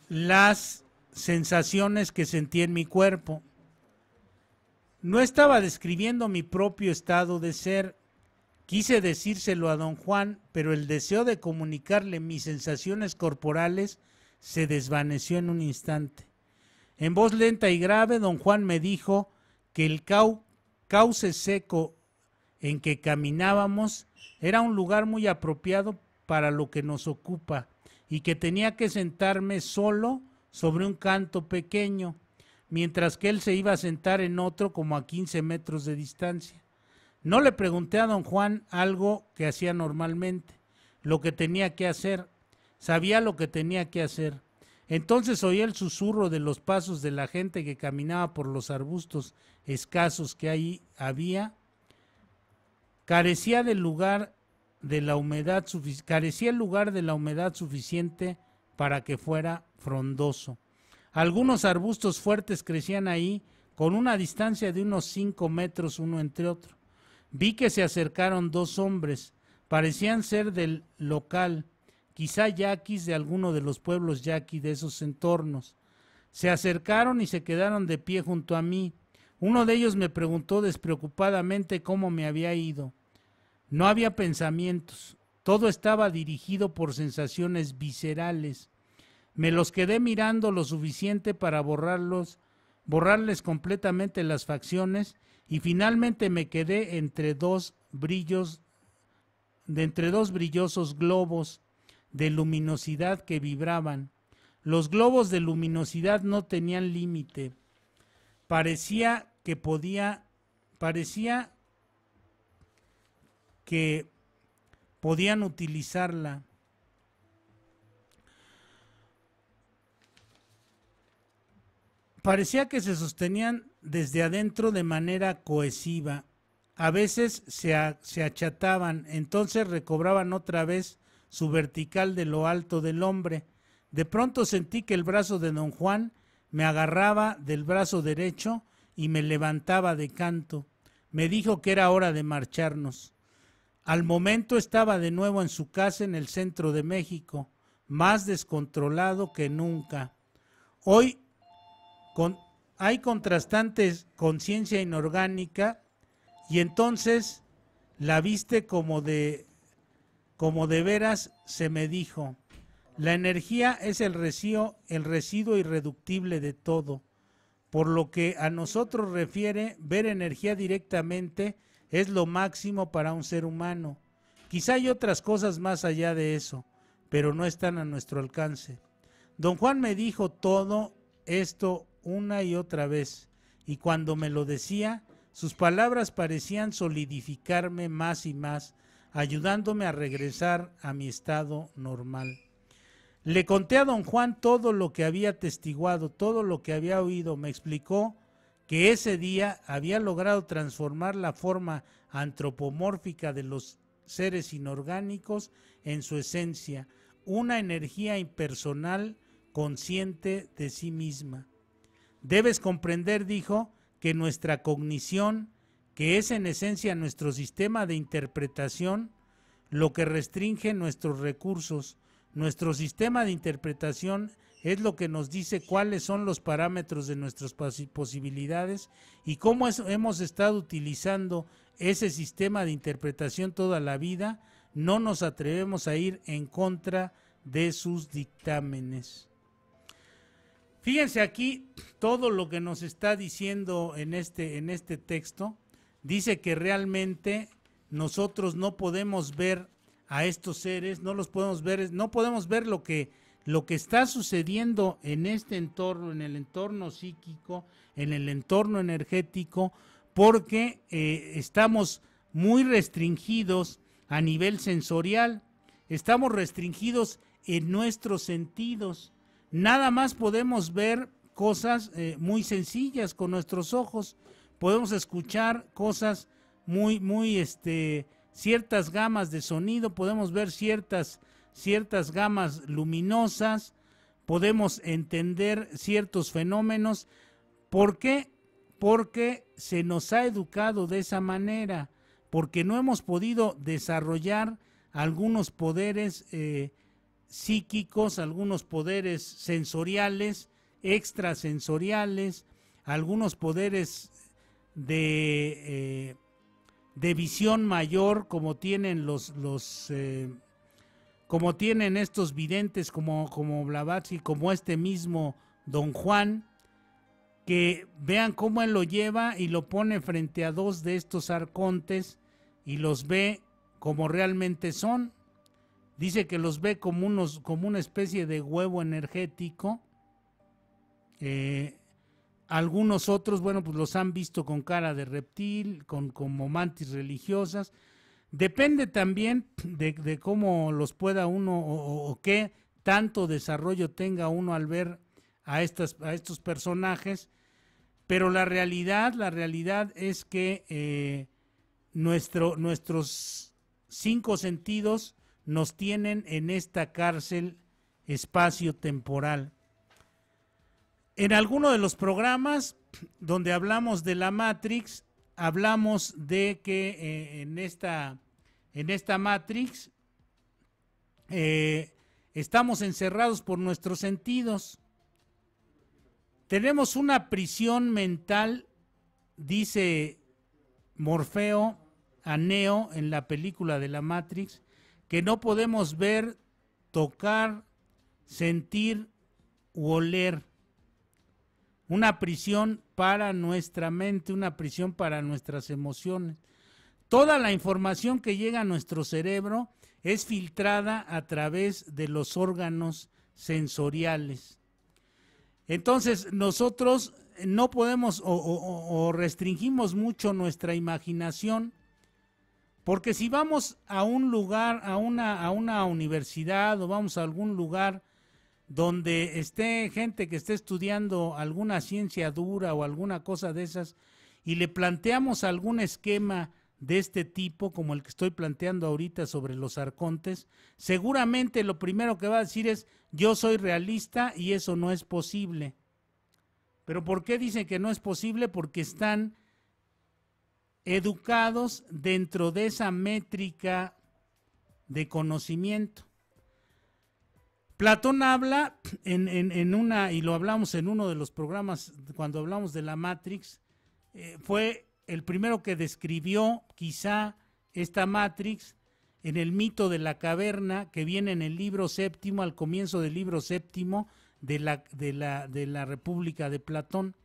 las sensaciones que sentí en mi cuerpo. No estaba describiendo mi propio estado de ser. Quise decírselo a don Juan, pero el deseo de comunicarle mis sensaciones corporales se desvaneció en un instante. En voz lenta y grave, don Juan me dijo que el cauce seco en que caminábamos era un lugar muy apropiado para lo que nos ocupa y que tenía que sentarme solo sobre un canto pequeño, mientras que él se iba a sentar en otro como a 15 metros de distancia. No le pregunté a don Juan algo que hacía normalmente, lo que tenía que hacer. Sabía lo que tenía que hacer. Entonces oí el susurro de los pasos de la gente que caminaba por los arbustos escasos que ahí había. Carecía el lugar de la humedad suficiente para que fuera frondoso. Algunos arbustos fuertes crecían ahí con una distancia de unos 5 metros uno entre otro. Vi que se acercaron 2 hombres, parecían ser del local, quizá yaquis de alguno de los pueblos yaqui de esos entornos. Se acercaron y se quedaron de pie junto a mí. Uno de ellos me preguntó despreocupadamente cómo me había ido. No había pensamientos, todo estaba dirigido por sensaciones viscerales. Me los quedé mirando lo suficiente para borrarles completamente las facciones y finalmente me quedé entre dos brillosos globos de luminosidad que vibraban. Los globos de luminosidad no tenían límite. Parecía que podían utilizarla. Parecía que se sostenían desde adentro de manera cohesiva. A veces se achataban, entonces recobraban otra vez su vertical de lo alto del hombre. De pronto sentí que el brazo de don Juan me agarraba del brazo derecho y me levantaba de canto. Me dijo que era hora de marcharnos. Al momento estaba de nuevo en su casa en el centro de México, más descontrolado que nunca. Hoy hay contrastantes conciencia inorgánica y entonces la viste como de veras, se me dijo. La energía es el residuo irreductible de todo. Por lo que a nosotros refiere, ver energía directamente es lo máximo para un ser humano. Quizá hay otras cosas más allá de eso, pero no están a nuestro alcance. Don Juan me dijo todo esto una y otra vez, y cuando me lo decía, sus palabras parecían solidificarme más y más, ayudándome a regresar a mi estado normal. Le conté a don Juan todo lo que había atestiguado, todo lo que había oído. Me explicó que ese día había logrado transformar la forma antropomórfica de los seres inorgánicos en su esencia, una energía impersonal consciente de sí misma. Debes comprender, dijo, que nuestra cognición, que es en esencia nuestro sistema de interpretación, lo que restringe nuestros recursos. Nuestro sistema de interpretación es lo que nos dice cuáles son los parámetros de nuestras posibilidades y cómo hemos estado utilizando ese sistema de interpretación toda la vida. No nos atrevemos a ir en contra de sus dictámenes. Fíjense aquí todo lo que nos está diciendo en este texto. Dice que realmente nosotros no podemos ver a estos seres, no los podemos ver, no podemos ver lo que está sucediendo en este entorno, en el entorno psíquico, en el entorno energético, porque estamos muy restringidos a nivel sensorial, estamos restringidos en nuestros sentidos. Nada más podemos ver cosas muy sencillas con nuestros ojos, podemos escuchar cosas muy ciertas gamas de sonido, podemos ver ciertas gamas luminosas, podemos entender ciertos fenómenos. ¿Por qué? Porque se nos ha educado de esa manera, porque no hemos podido desarrollar algunos poderes psíquicos, algunos poderes sensoriales, extrasensoriales, algunos poderes de visión mayor, como tienen como tienen estos videntes como Blavatsky, como este mismo don Juan, que vean cómo él lo lleva y lo pone frente a 2 de estos arcontes y los ve como realmente son. Dice que los ve como una especie de huevo energético. Algunos otros, bueno, pues los han visto con cara de reptil, como mantis religiosas. Depende también de cómo los pueda uno o qué tanto desarrollo tenga uno al ver a estos personajes. Pero la realidad es que nuestros 5 sentidos nos tienen en esta cárcel espacio-temporal. En alguno de los programas donde hablamos de la Matrix, hablamos de que en esta Matrix estamos encerrados por nuestros sentidos. Tenemos una prisión mental, dice Morfeo a Neo en la película de la Matrix, que no podemos ver, tocar, sentir u oler. Una prisión para nuestra mente, una prisión para nuestras emociones. Toda la información que llega a nuestro cerebro es filtrada a través de los órganos sensoriales. Entonces nosotros no podemos o restringimos mucho nuestra imaginación, porque si vamos a un lugar, a una universidad, o vamos a algún lugar donde esté gente que esté estudiando alguna ciencia dura o alguna cosa de esas, y le planteamos algún esquema de este tipo, como el que estoy planteando ahorita sobre los arcontes, seguramente lo primero que va a decir es: yo soy realista y eso no es posible. ¿Pero por qué dicen que no es posible? Porque están educados dentro de esa métrica de conocimiento. Platón habla y lo hablamos en uno de los programas cuando hablamos de la Matrix, fue el primero que describió quizá esta Matrix en el mito de la caverna, que viene en el libro séptimo, al comienzo del libro séptimo de la República de Platón.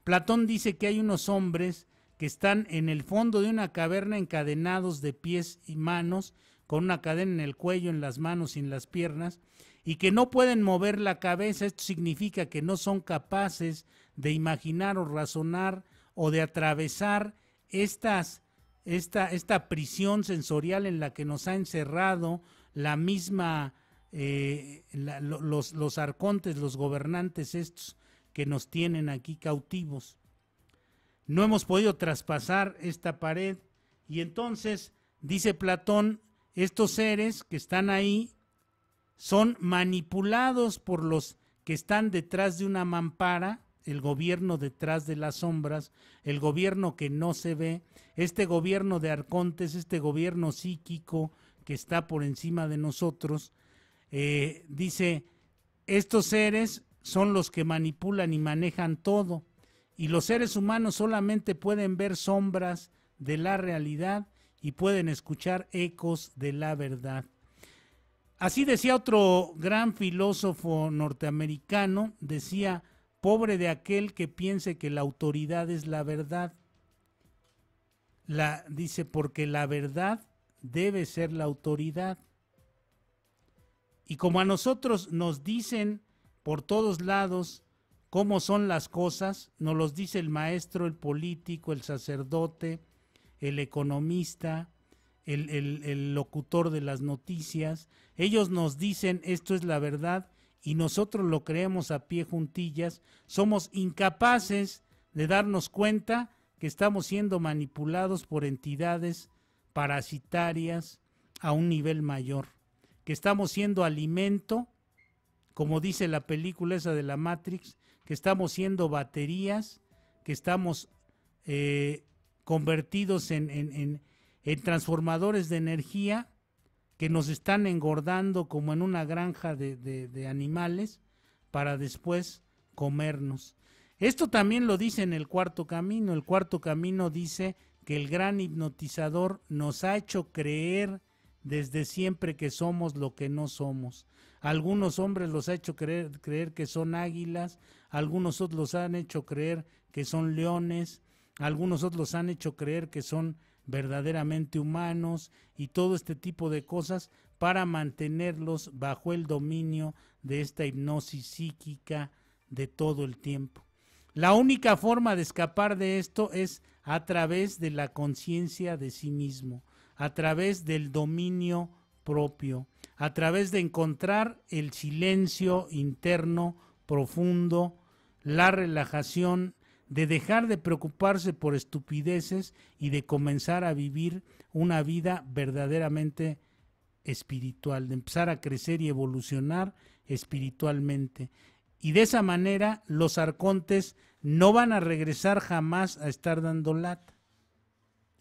Platón dice que hay unos hombres que están en el fondo de una caverna encadenados de pies y manos, con una cadena en el cuello, en las manos y en las piernas, y que no pueden mover la cabeza. Esto significa que no son capaces de imaginar o razonar o de atravesar esta prisión sensorial en la que nos ha encerrado la misma, los arcontes, los gobernantes estos que nos tienen aquí cautivos. No hemos podido traspasar esta pared, y entonces, dice Platón, estos seres que están ahí son manipulados por los que están detrás de una mampara, el gobierno detrás de las sombras, el gobierno que no se ve, este gobierno de arcontes, este gobierno psíquico que está por encima de nosotros. Dice, estos seres son los que manipulan y manejan todo, y los seres humanos solamente pueden ver sombras de la realidad y pueden escuchar ecos de la verdad. Así decía otro gran filósofo norteamericano, decía: pobre de aquel que piense que la autoridad es la verdad. Dice, porque la verdad debe ser la autoridad. Y como a nosotros nos dicen por todos lados cómo son las cosas, nos los dice el maestro, el político, el sacerdote, el economista, el locutor de las noticias. Ellos nos dicen esto es la verdad y nosotros lo creemos a pie juntillas. Somos incapaces de darnos cuenta que estamos siendo manipulados por entidades parasitarias a un nivel mayor, que estamos siendo alimento, como dice la película esa de la Matrix, que estamos siendo baterías, que estamos convertidos en transformadores de energía, que nos están engordando como en una granja de animales para después comernos. Esto también lo dice en el Cuarto Camino. El Cuarto Camino dice que el gran hipnotizador nos ha hecho creer desde siempre que somos lo que no somos. Algunos hombres los ha hecho creer que son águilas, algunos otros los han hecho creer que son leones, algunos otros los han hecho creer que son verdaderamente humanos, y todo este tipo de cosas para mantenerlos bajo el dominio de esta hipnosis psíquica de todo el tiempo. La única forma de escapar de esto es a través de la conciencia de sí mismo, a través del dominio propio, a través de encontrar el silencio interno profundo, la relajación, de dejar de preocuparse por estupideces y de comenzar a vivir una vida verdaderamente espiritual, de empezar a crecer y evolucionar espiritualmente. y de esa manera los arcontes no van a regresar jamás a estar dando lata.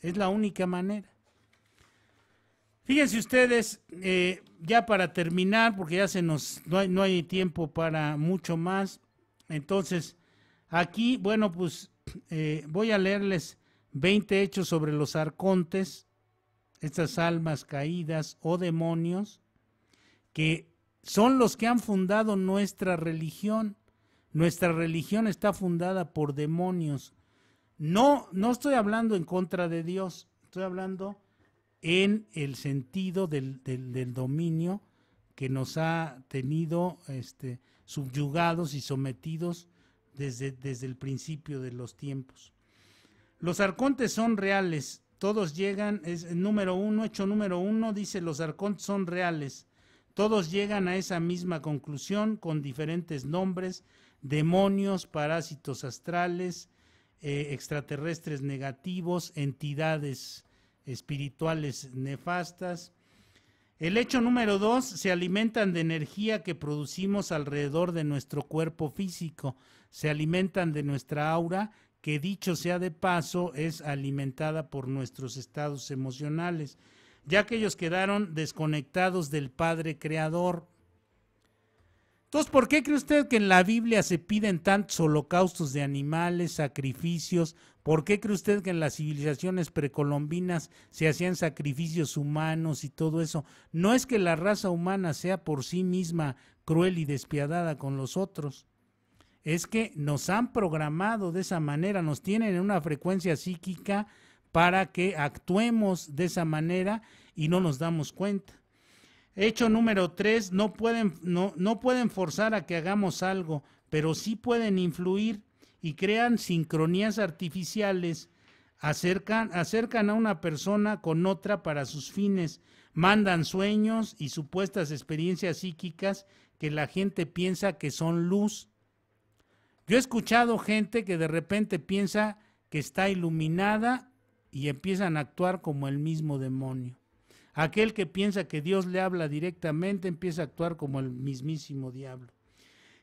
Es la única manera. Fíjense ustedes, ya para terminar, porque ya no hay tiempo para mucho más. Entonces, aquí, bueno, pues voy a leerles 20 hechos sobre los arcontes, estas almas caídas o demonios, que son los que han fundado nuestra religión. Nuestra religión está fundada por demonios. No estoy hablando en contra de Dios, estoy hablando en el sentido del dominio que nos ha tenido subyugados y sometidos desde el principio de los tiempos. Los arcontes son reales, todos llegan, es el hecho número uno dice: los arcontes son reales, todos llegan a esa misma conclusión con diferentes nombres: demonios, parásitos astrales, extraterrestres negativos, entidades espirituales nefastas. El hecho número 2, se alimentan de energía que producimos alrededor de nuestro cuerpo físico, se alimentan de nuestra aura, que dicho sea de paso, es alimentada por nuestros estados emocionales, ya que ellos quedaron desconectados del Padre Creador. Entonces, ¿por qué cree usted que en la Biblia se piden tantos holocaustos de animales, sacrificios? ¿Por qué cree usted que en las civilizaciones precolombinas se hacían sacrificios humanos y todo eso? No es que la raza humana sea por sí misma cruel y despiadada con los otros. Es que nos han programado de esa manera, nos tienen en una frecuencia psíquica para que actuemos de esa manera y no nos damos cuenta. Hecho número 3, no pueden forzar a que hagamos algo, pero sí pueden influir y crean sincronías artificiales, acercan a una persona con otra para sus fines, mandan sueños y supuestas experiencias psíquicas que la gente piensa que son luz. Yo he escuchado gente que de repente piensa que está iluminada y empiezan a actuar como el mismo demonio. Aquel que piensa que Dios le habla directamente empieza a actuar como el mismísimo diablo.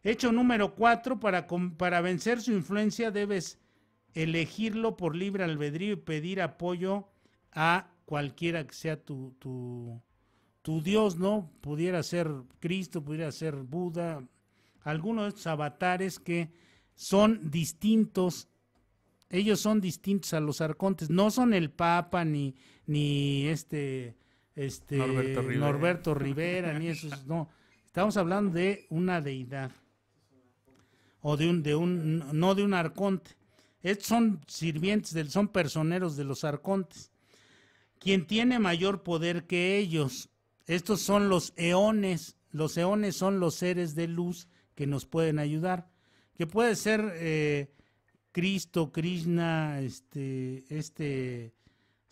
Hecho número 4, para vencer su influencia debes elegirlo por libre albedrío y pedir apoyo a cualquiera que sea tu Dios, ¿no? Pudiera ser Cristo, pudiera ser Buda, algunos de estos avatares que son distintos. Ellos son distintos a los arcontes, no son el Papa ni Norberto Rivera, ni esos, no. Estamos hablando de una deidad o no de un arconte. Estos son sirvientes, son personeros de los arcontes. Quien tiene mayor poder que ellos, estos son los eones. Los eones son los seres de luz que nos pueden ayudar, que puede ser Cristo, Krishna,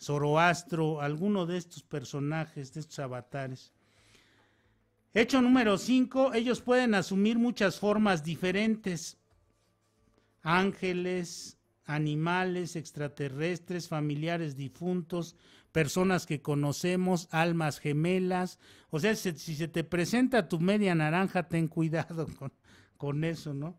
Zoroastro, alguno de estos personajes, de estos avatares. Hecho número 5, ellos pueden asumir muchas formas diferentes: ángeles, animales, extraterrestres, familiares difuntos, personas que conocemos, almas gemelas. O sea, si se te presenta tu media naranja, ten cuidado con eso, ¿no?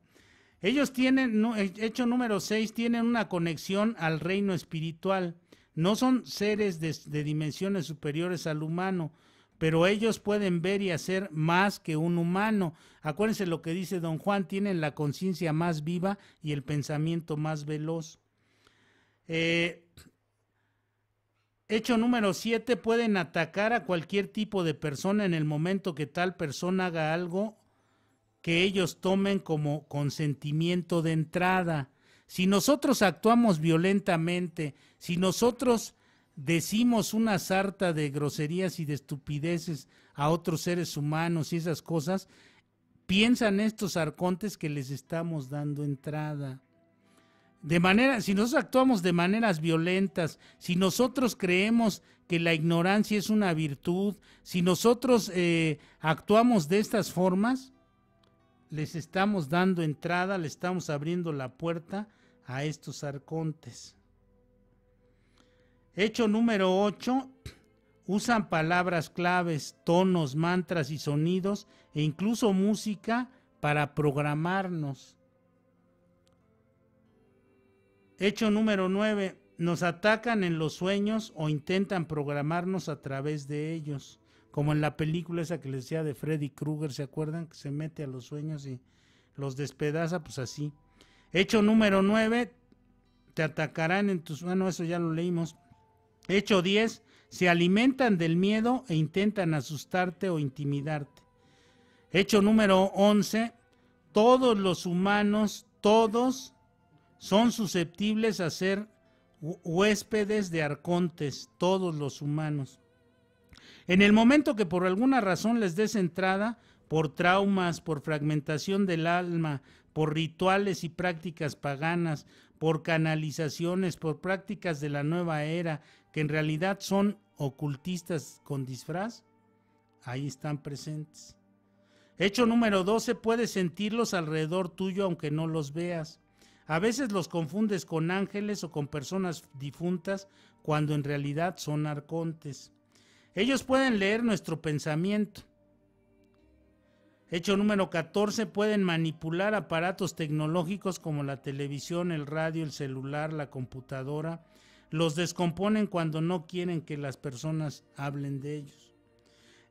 Ellos tienen, hecho número 6, tienen una conexión al reino espiritual. No son seres de dimensiones superiores al humano, pero ellos pueden ver y hacer más que un humano. Acuérdense lo que dice Don Juan: tienen la conciencia más viva y el pensamiento más veloz. Hecho número 7, pueden atacar a cualquier tipo de persona en el momento que tal persona haga algo que ellos tomen como consentimiento de entrada. Si nosotros actuamos violentamente, si nosotros decimos una sarta de groserías y de estupideces a otros seres humanos y esas cosas, piensan estos arcontes que les estamos dando entrada. Si nosotros actuamos de maneras violentas, si nosotros creemos que la ignorancia es una virtud, si nosotros actuamos de estas formas, les estamos dando entrada, le estamos abriendo la puerta a estos arcontes. Hecho número 8, usan palabras claves, tonos, mantras y sonidos e incluso música para programarnos. Hecho número 9, nos atacan en los sueños o intentan programarnos a través de ellos, como en la película esa que les decía de Freddy Krueger, ¿se acuerdan? Que se mete a los sueños y los despedaza, pues así. Hecho número 9, te atacarán en tus... Bueno, eso ya lo leímos. Hecho 10, se alimentan del miedo e intentan asustarte o intimidarte. Hecho número 11, todos los humanos, todos son susceptibles a ser huéspedes de arcontes, todos los humanos. En el momento que por alguna razón les des entrada, por traumas, por fragmentación del alma, por rituales y prácticas paganas, por canalizaciones, por prácticas de la nueva era, que en realidad son ocultistas con disfraz, ahí están presentes. Hecho número 12, puedes sentirlos alrededor tuyo aunque no los veas. A veces los confundes con ángeles o con personas difuntas cuando en realidad son arcontes. Ellos pueden leer nuestro pensamiento. Hecho número 14, pueden manipular aparatos tecnológicos como la televisión, el radio, el celular, la computadora. Los descomponen cuando no quieren que las personas hablen de ellos.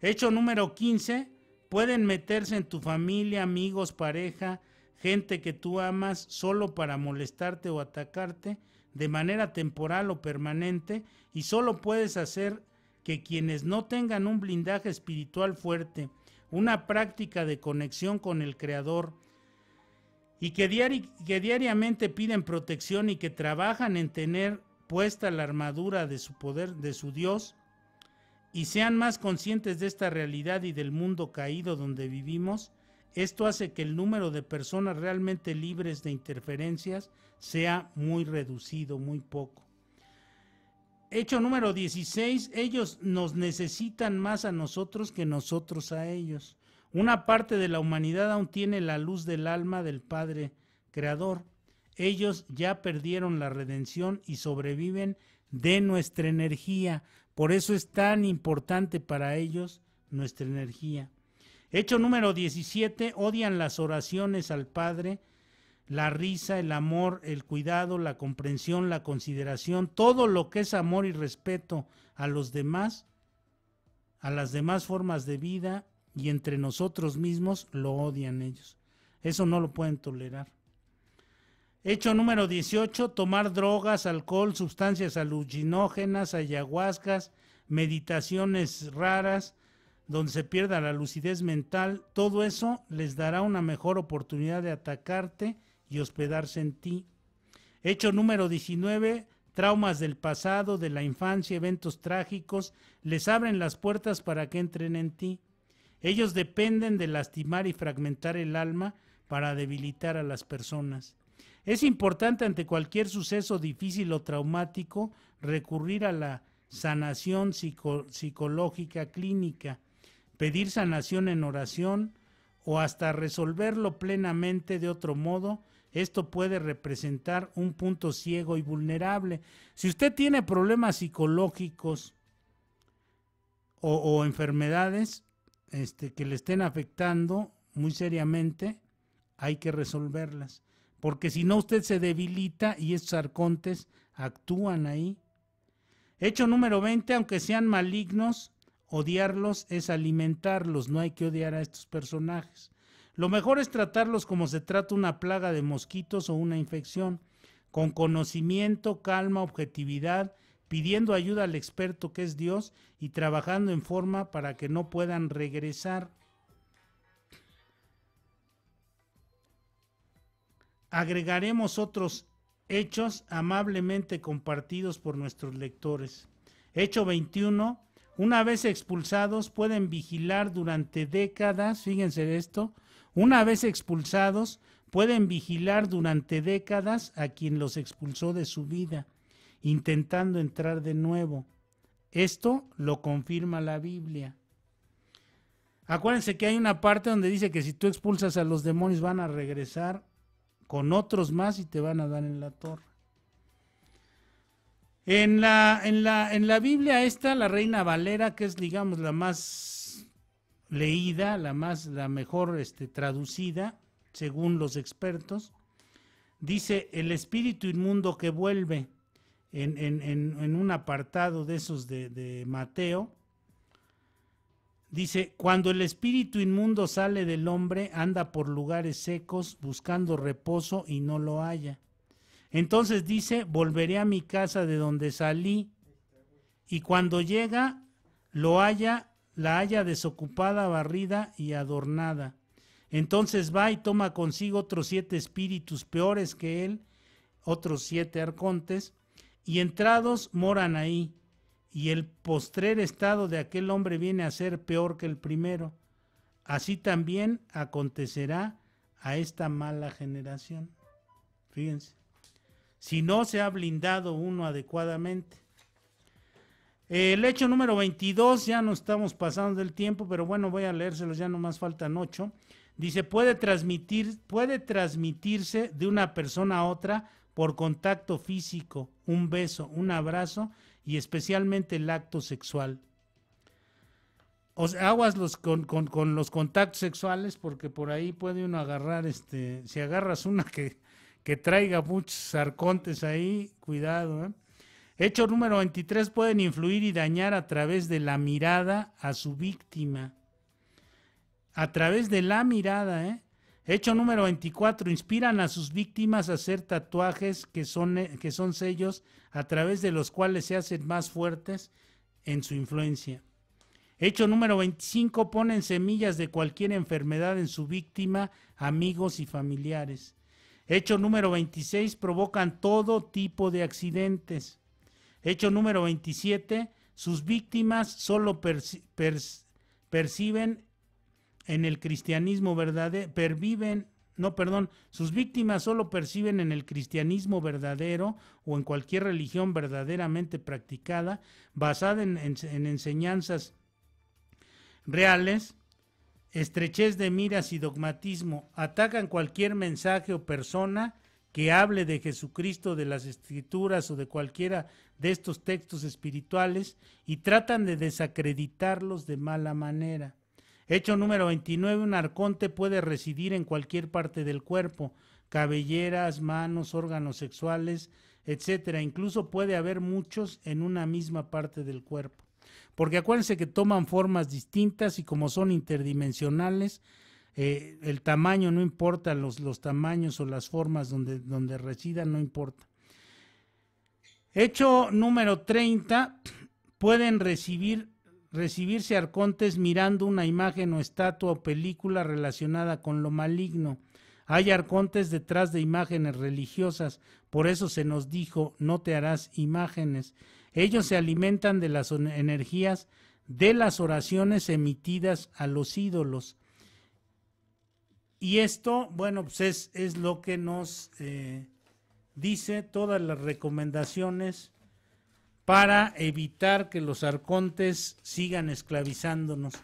Hecho número 15, pueden meterse en tu familia, amigos, pareja, gente que tú amas, solo para molestarte o atacarte de manera temporal o permanente, y solo puedes hacer que quienes no tengan un blindaje espiritual fuerte, una práctica de conexión con el Creador, y que diariamente piden protección y que trabajan en tener puesta la armadura de su poder, de su Dios, y sean más conscientes de esta realidad y del mundo caído donde vivimos, esto hace que el número de personas realmente libres de interferencias sea muy reducido, muy poco. Hecho número 16, ellos nos necesitan más a nosotros que nosotros a ellos. Una parte de la humanidad aún tiene la luz del alma del Padre Creador. Ellos ya perdieron la redención y sobreviven de nuestra energía. Por eso es tan importante para ellos nuestra energía. Hecho número 17, odian las oraciones al Padre, la risa, el amor, el cuidado, la comprensión, la consideración, todo lo que es amor y respeto a los demás, a las demás formas de vida y entre nosotros mismos, lo odian ellos. Eso no lo pueden tolerar. Hecho número 18, tomar drogas, alcohol, sustancias alucinógenas, ayahuascas, meditaciones raras, donde se pierda la lucidez mental, todo eso les dará una mejor oportunidad de atacarte y hospedarse en ti. Hecho número 19, traumas del pasado, de la infancia, eventos trágicos, les abren las puertas para que entren en ti. Ellos dependen de lastimar y fragmentar el alma para debilitar a las personas. Es importante ante cualquier suceso difícil o traumático recurrir a la sanación psicológica clínica, pedir sanación en oración o hasta resolverlo plenamente de otro modo. Esto puede representar un punto ciego y vulnerable. Si usted tiene problemas psicológicos o enfermedades que le estén afectando muy seriamente, hay que resolverlas, porque si no usted se debilita y estos arcontes actúan ahí. Hecho número 20, aunque sean malignos, odiarlos es alimentarlos, no hay que odiar a estos personajes. Lo mejor es tratarlos como se trata una plaga de mosquitos o una infección, con conocimiento, calma, objetividad, pidiendo ayuda al experto que es Dios y trabajando en forma para que no puedan regresar. Agregaremos otros hechos amablemente compartidos por nuestros lectores. Hecho 21. Una vez expulsados pueden vigilar durante décadas, fíjense esto, una vez expulsados pueden vigilar durante décadas a quien los expulsó de su vida, intentando entrar de nuevo. Esto lo confirma la Biblia. Acuérdense que hay una parte donde dice que si tú expulsas a los demonios van a regresar con otros más y te van a dar en la torre. En la Biblia esta, la Reina Valera, que es digamos la más leída, la mejor traducida, según los expertos. Dice el espíritu inmundo que vuelve en un apartado de esos de Mateo. Dice, cuando el espíritu inmundo sale del hombre, anda por lugares secos buscando reposo y no lo halla. Entonces dice, volveré a mi casa de donde salí, y cuando llega, la halla desocupada, barrida y adornada. Entonces va y toma consigo otros 7 espíritus peores que él, otros 7 arcontes, y entrados moran ahí. Y el postrer estado de aquel hombre viene a ser peor que el primero. Así también acontecerá a esta mala generación. Fíjense, si no se ha blindado uno adecuadamente. El hecho número 22, ya no estamos pasando del tiempo, pero bueno, voy a leérselos, ya nomás faltan 8. Dice, puede transmitirse de una persona a otra por contacto físico, un beso, un abrazo y especialmente el acto sexual. Aguas con los contactos sexuales, porque por ahí puede uno agarrar, si agarras una que traiga muchos arcontes ahí, cuidado. Hecho número 23, pueden influir y dañar a través de la mirada a su víctima. A través de la mirada, Hecho número 24, inspiran a sus víctimas a hacer tatuajes que son sellos a través de los cuales se hacen más fuertes en su influencia. Hecho número 25, ponen semillas de cualquier enfermedad en su víctima, amigos y familiares. Hecho número 26, provocan todo tipo de accidentes. Hecho número 27, sus víctimas solo perciben en el cristianismo sus víctimas solo perciben en el cristianismo verdadero o en cualquier religión verdaderamente practicada, basada en enseñanzas reales, estrechez de miras y dogmatismo. Atacan cualquier mensaje o persona que hable de Jesucristo, de las Escrituras o de cualquiera de estos textos espirituales y tratan de desacreditarlos de mala manera. Hecho número 29, un arconte puede residir en cualquier parte del cuerpo, cabelleras, manos, órganos sexuales, etcétera. Incluso puede haber muchos en una misma parte del cuerpo. Porque acuérdense que toman formas distintas y como son interdimensionales, el tamaño no importa, los tamaños o las formas donde residan no importa. Hecho número 30, pueden recibirse arcontes mirando una imagen o estatua o película relacionada con lo maligno. Hay arcontes detrás de imágenes religiosas, por eso se nos dijo, no te harás imágenes. Ellos se alimentan de las energías de las oraciones emitidas a los ídolos. Y esto, bueno, pues es lo que nos dice todas las recomendaciones para evitar que los arcontes sigan esclavizándonos.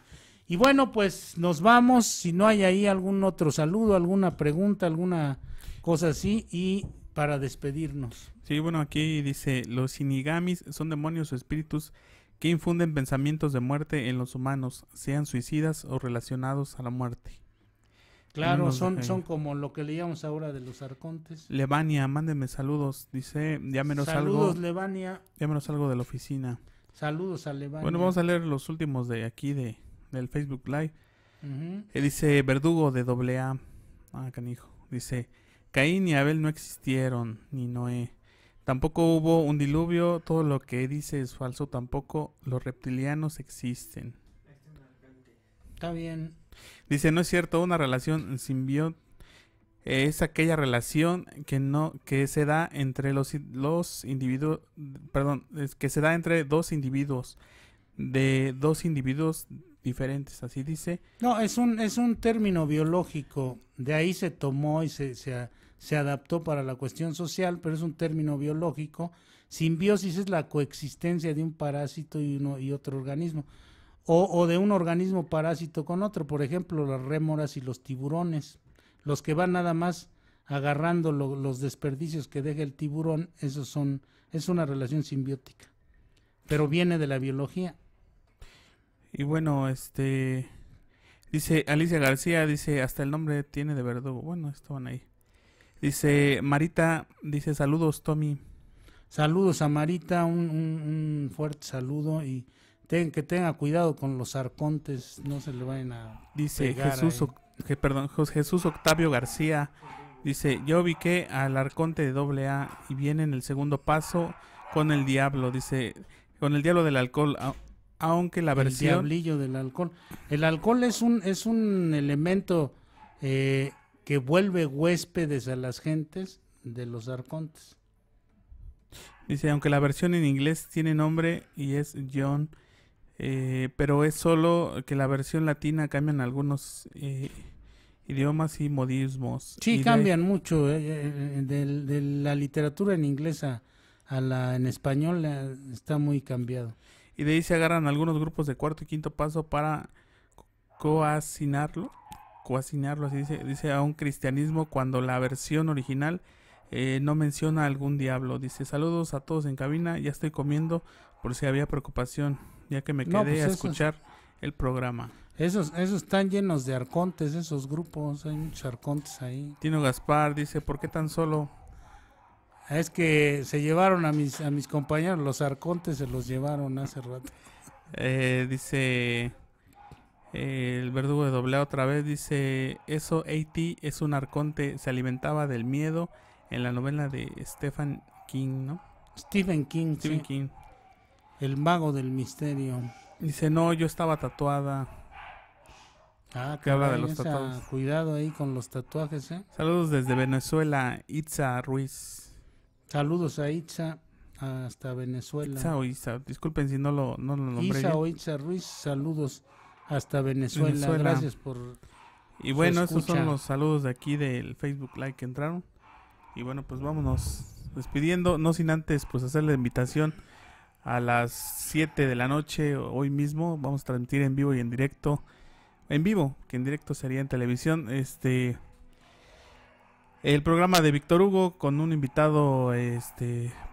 Y bueno, pues nos vamos, si no hay ahí algún otro saludo, alguna pregunta, alguna cosa así, y para despedirnos. Sí, bueno, aquí dice, los shinigamis son demonios o espíritus que infunden pensamientos de muerte en los humanos, sean suicidas o relacionados a la muerte. Claro, son como lo que leíamos ahora de los arcontes. Levania, mándenme saludos. Dice, ya menos saludos, algo. Levania. Ya menos algo de la oficina. Saludos a Levania. Bueno, vamos a leer los últimos de aquí del Facebook Live. Uh-huh. Dice Verdugo de AA. Ah, canijo. Dice, Caín y Abel no existieron, ni Noé. Tampoco hubo un diluvio. Todo lo que dice es falso. Tampoco los reptilianos existen. Está bien. Dice, no es cierto, una relación simbiótica es aquella relación que se da entre los individuos, que se da entre dos individuos, de dos individuos diferentes, así dice. No, es un término biológico, de ahí se tomó y se adaptó para la cuestión social, pero es un término biológico. Simbiosis es la coexistencia de un parásito y otro organismo. O de un organismo parásito con otro, por ejemplo, las rémoras y los tiburones, los que van nada más agarrando los desperdicios que deja el tiburón, es una relación simbiótica, pero viene de la biología. Y bueno, Dice Alicia García, dice, hasta el nombre tiene de verdugo. Bueno, estaban ahí. Dice Marita, dice, saludos, Tommy. Saludos a Marita, un fuerte saludo y que tenga cuidado con los arcontes, no se le vayan a Dice pegar Jesús Octavio García, dice, yo ubiqué al arconte de AA y viene en el segundo paso con el diablo, dice, con el diablo del alcohol, aunque la versión... El diablillo del alcohol. El alcohol es un elemento que vuelve huéspedes a las gentes de los arcontes. Dice, aunque la versión en inglés tiene nombre y es John, pero es solo que la versión latina cambian algunos idiomas y modismos. Sí, y cambian mucho. De la literatura en inglés a la en español está muy cambiado. Y de ahí se agarran algunos grupos de cuarto y quinto paso para coacinarlo, así dice a un cristianismo cuando la versión original no menciona algún diablo. Dice, saludos a todos en cabina, ya estoy comiendo por si había preocupación, ya que me quedé a escuchar el programa. Esos están llenos de arcontes, esos grupos, hay muchos arcontes ahí. Tino Gaspar dice, ¿por qué tan solo? Es que se llevaron a mis compañeros, los arcontes se los llevaron hace rato. Dice el verdugo de AA otra vez, dice, eso A.T. es un arconte, se alimentaba del miedo en la novela de Stephen King, ¿no? Stephen King, Stephen sí. King. El mago del misterio. Dice, no, yo estaba tatuada. Que habla de los tatuajes. Cuidado ahí con los tatuajes, ¿eh? Saludos desde Venezuela, Itza Ruiz. Saludos a Itza hasta Venezuela. Itza o Itza, disculpen si no lo nombré Itza bien. o Itza Ruiz, saludos hasta Venezuela. Gracias por y bueno, esos son los saludos de aquí del Facebook Live que entraron. Y bueno, pues vámonos despidiendo, no sin antes pues hacer la invitación a las 7 de la noche hoy mismo. Vamos a transmitir en vivo y en directo. En vivo, que en directo sería en televisión, el programa de Víctor Hugo con un invitado,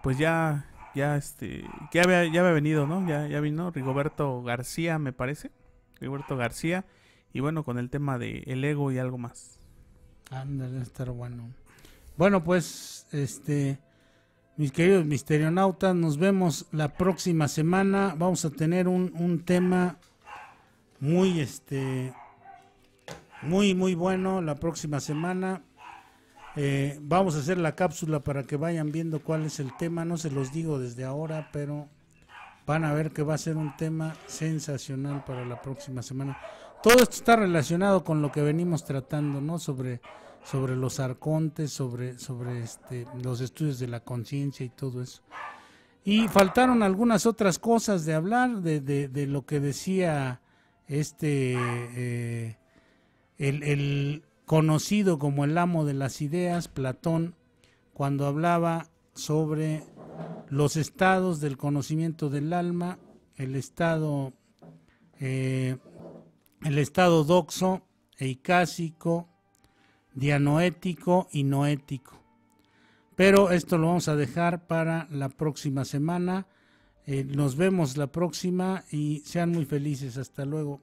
pues ya había venido, ¿no? Ya vino Rigoberto García, me parece. Rigoberto García. Y bueno, con el tema de el ego y algo más. Ándale, estar bueno. Bueno, pues, mis queridos misterionautas, nos vemos la próxima semana. Vamos a tener un tema muy, muy bueno la próxima semana. Vamos a hacer la cápsula para que vayan viendo cuál es el tema. No se los digo desde ahora, pero van a ver que va a ser un tema sensacional para la próxima semana. Todo esto está relacionado con lo que venimos tratando, ¿no? Sobre los arcontes, sobre los estudios de la conciencia y todo eso. Y faltaron algunas otras cosas de hablar, de lo que decía el conocido como el amo de las ideas, Platón, cuando hablaba sobre los estados del conocimiento del alma, el estado doxo, eicásico, dianoético y noético. Pero esto lo vamos a dejar para la próxima semana. Nos vemos la próxima y sean muy felices. Hasta luego.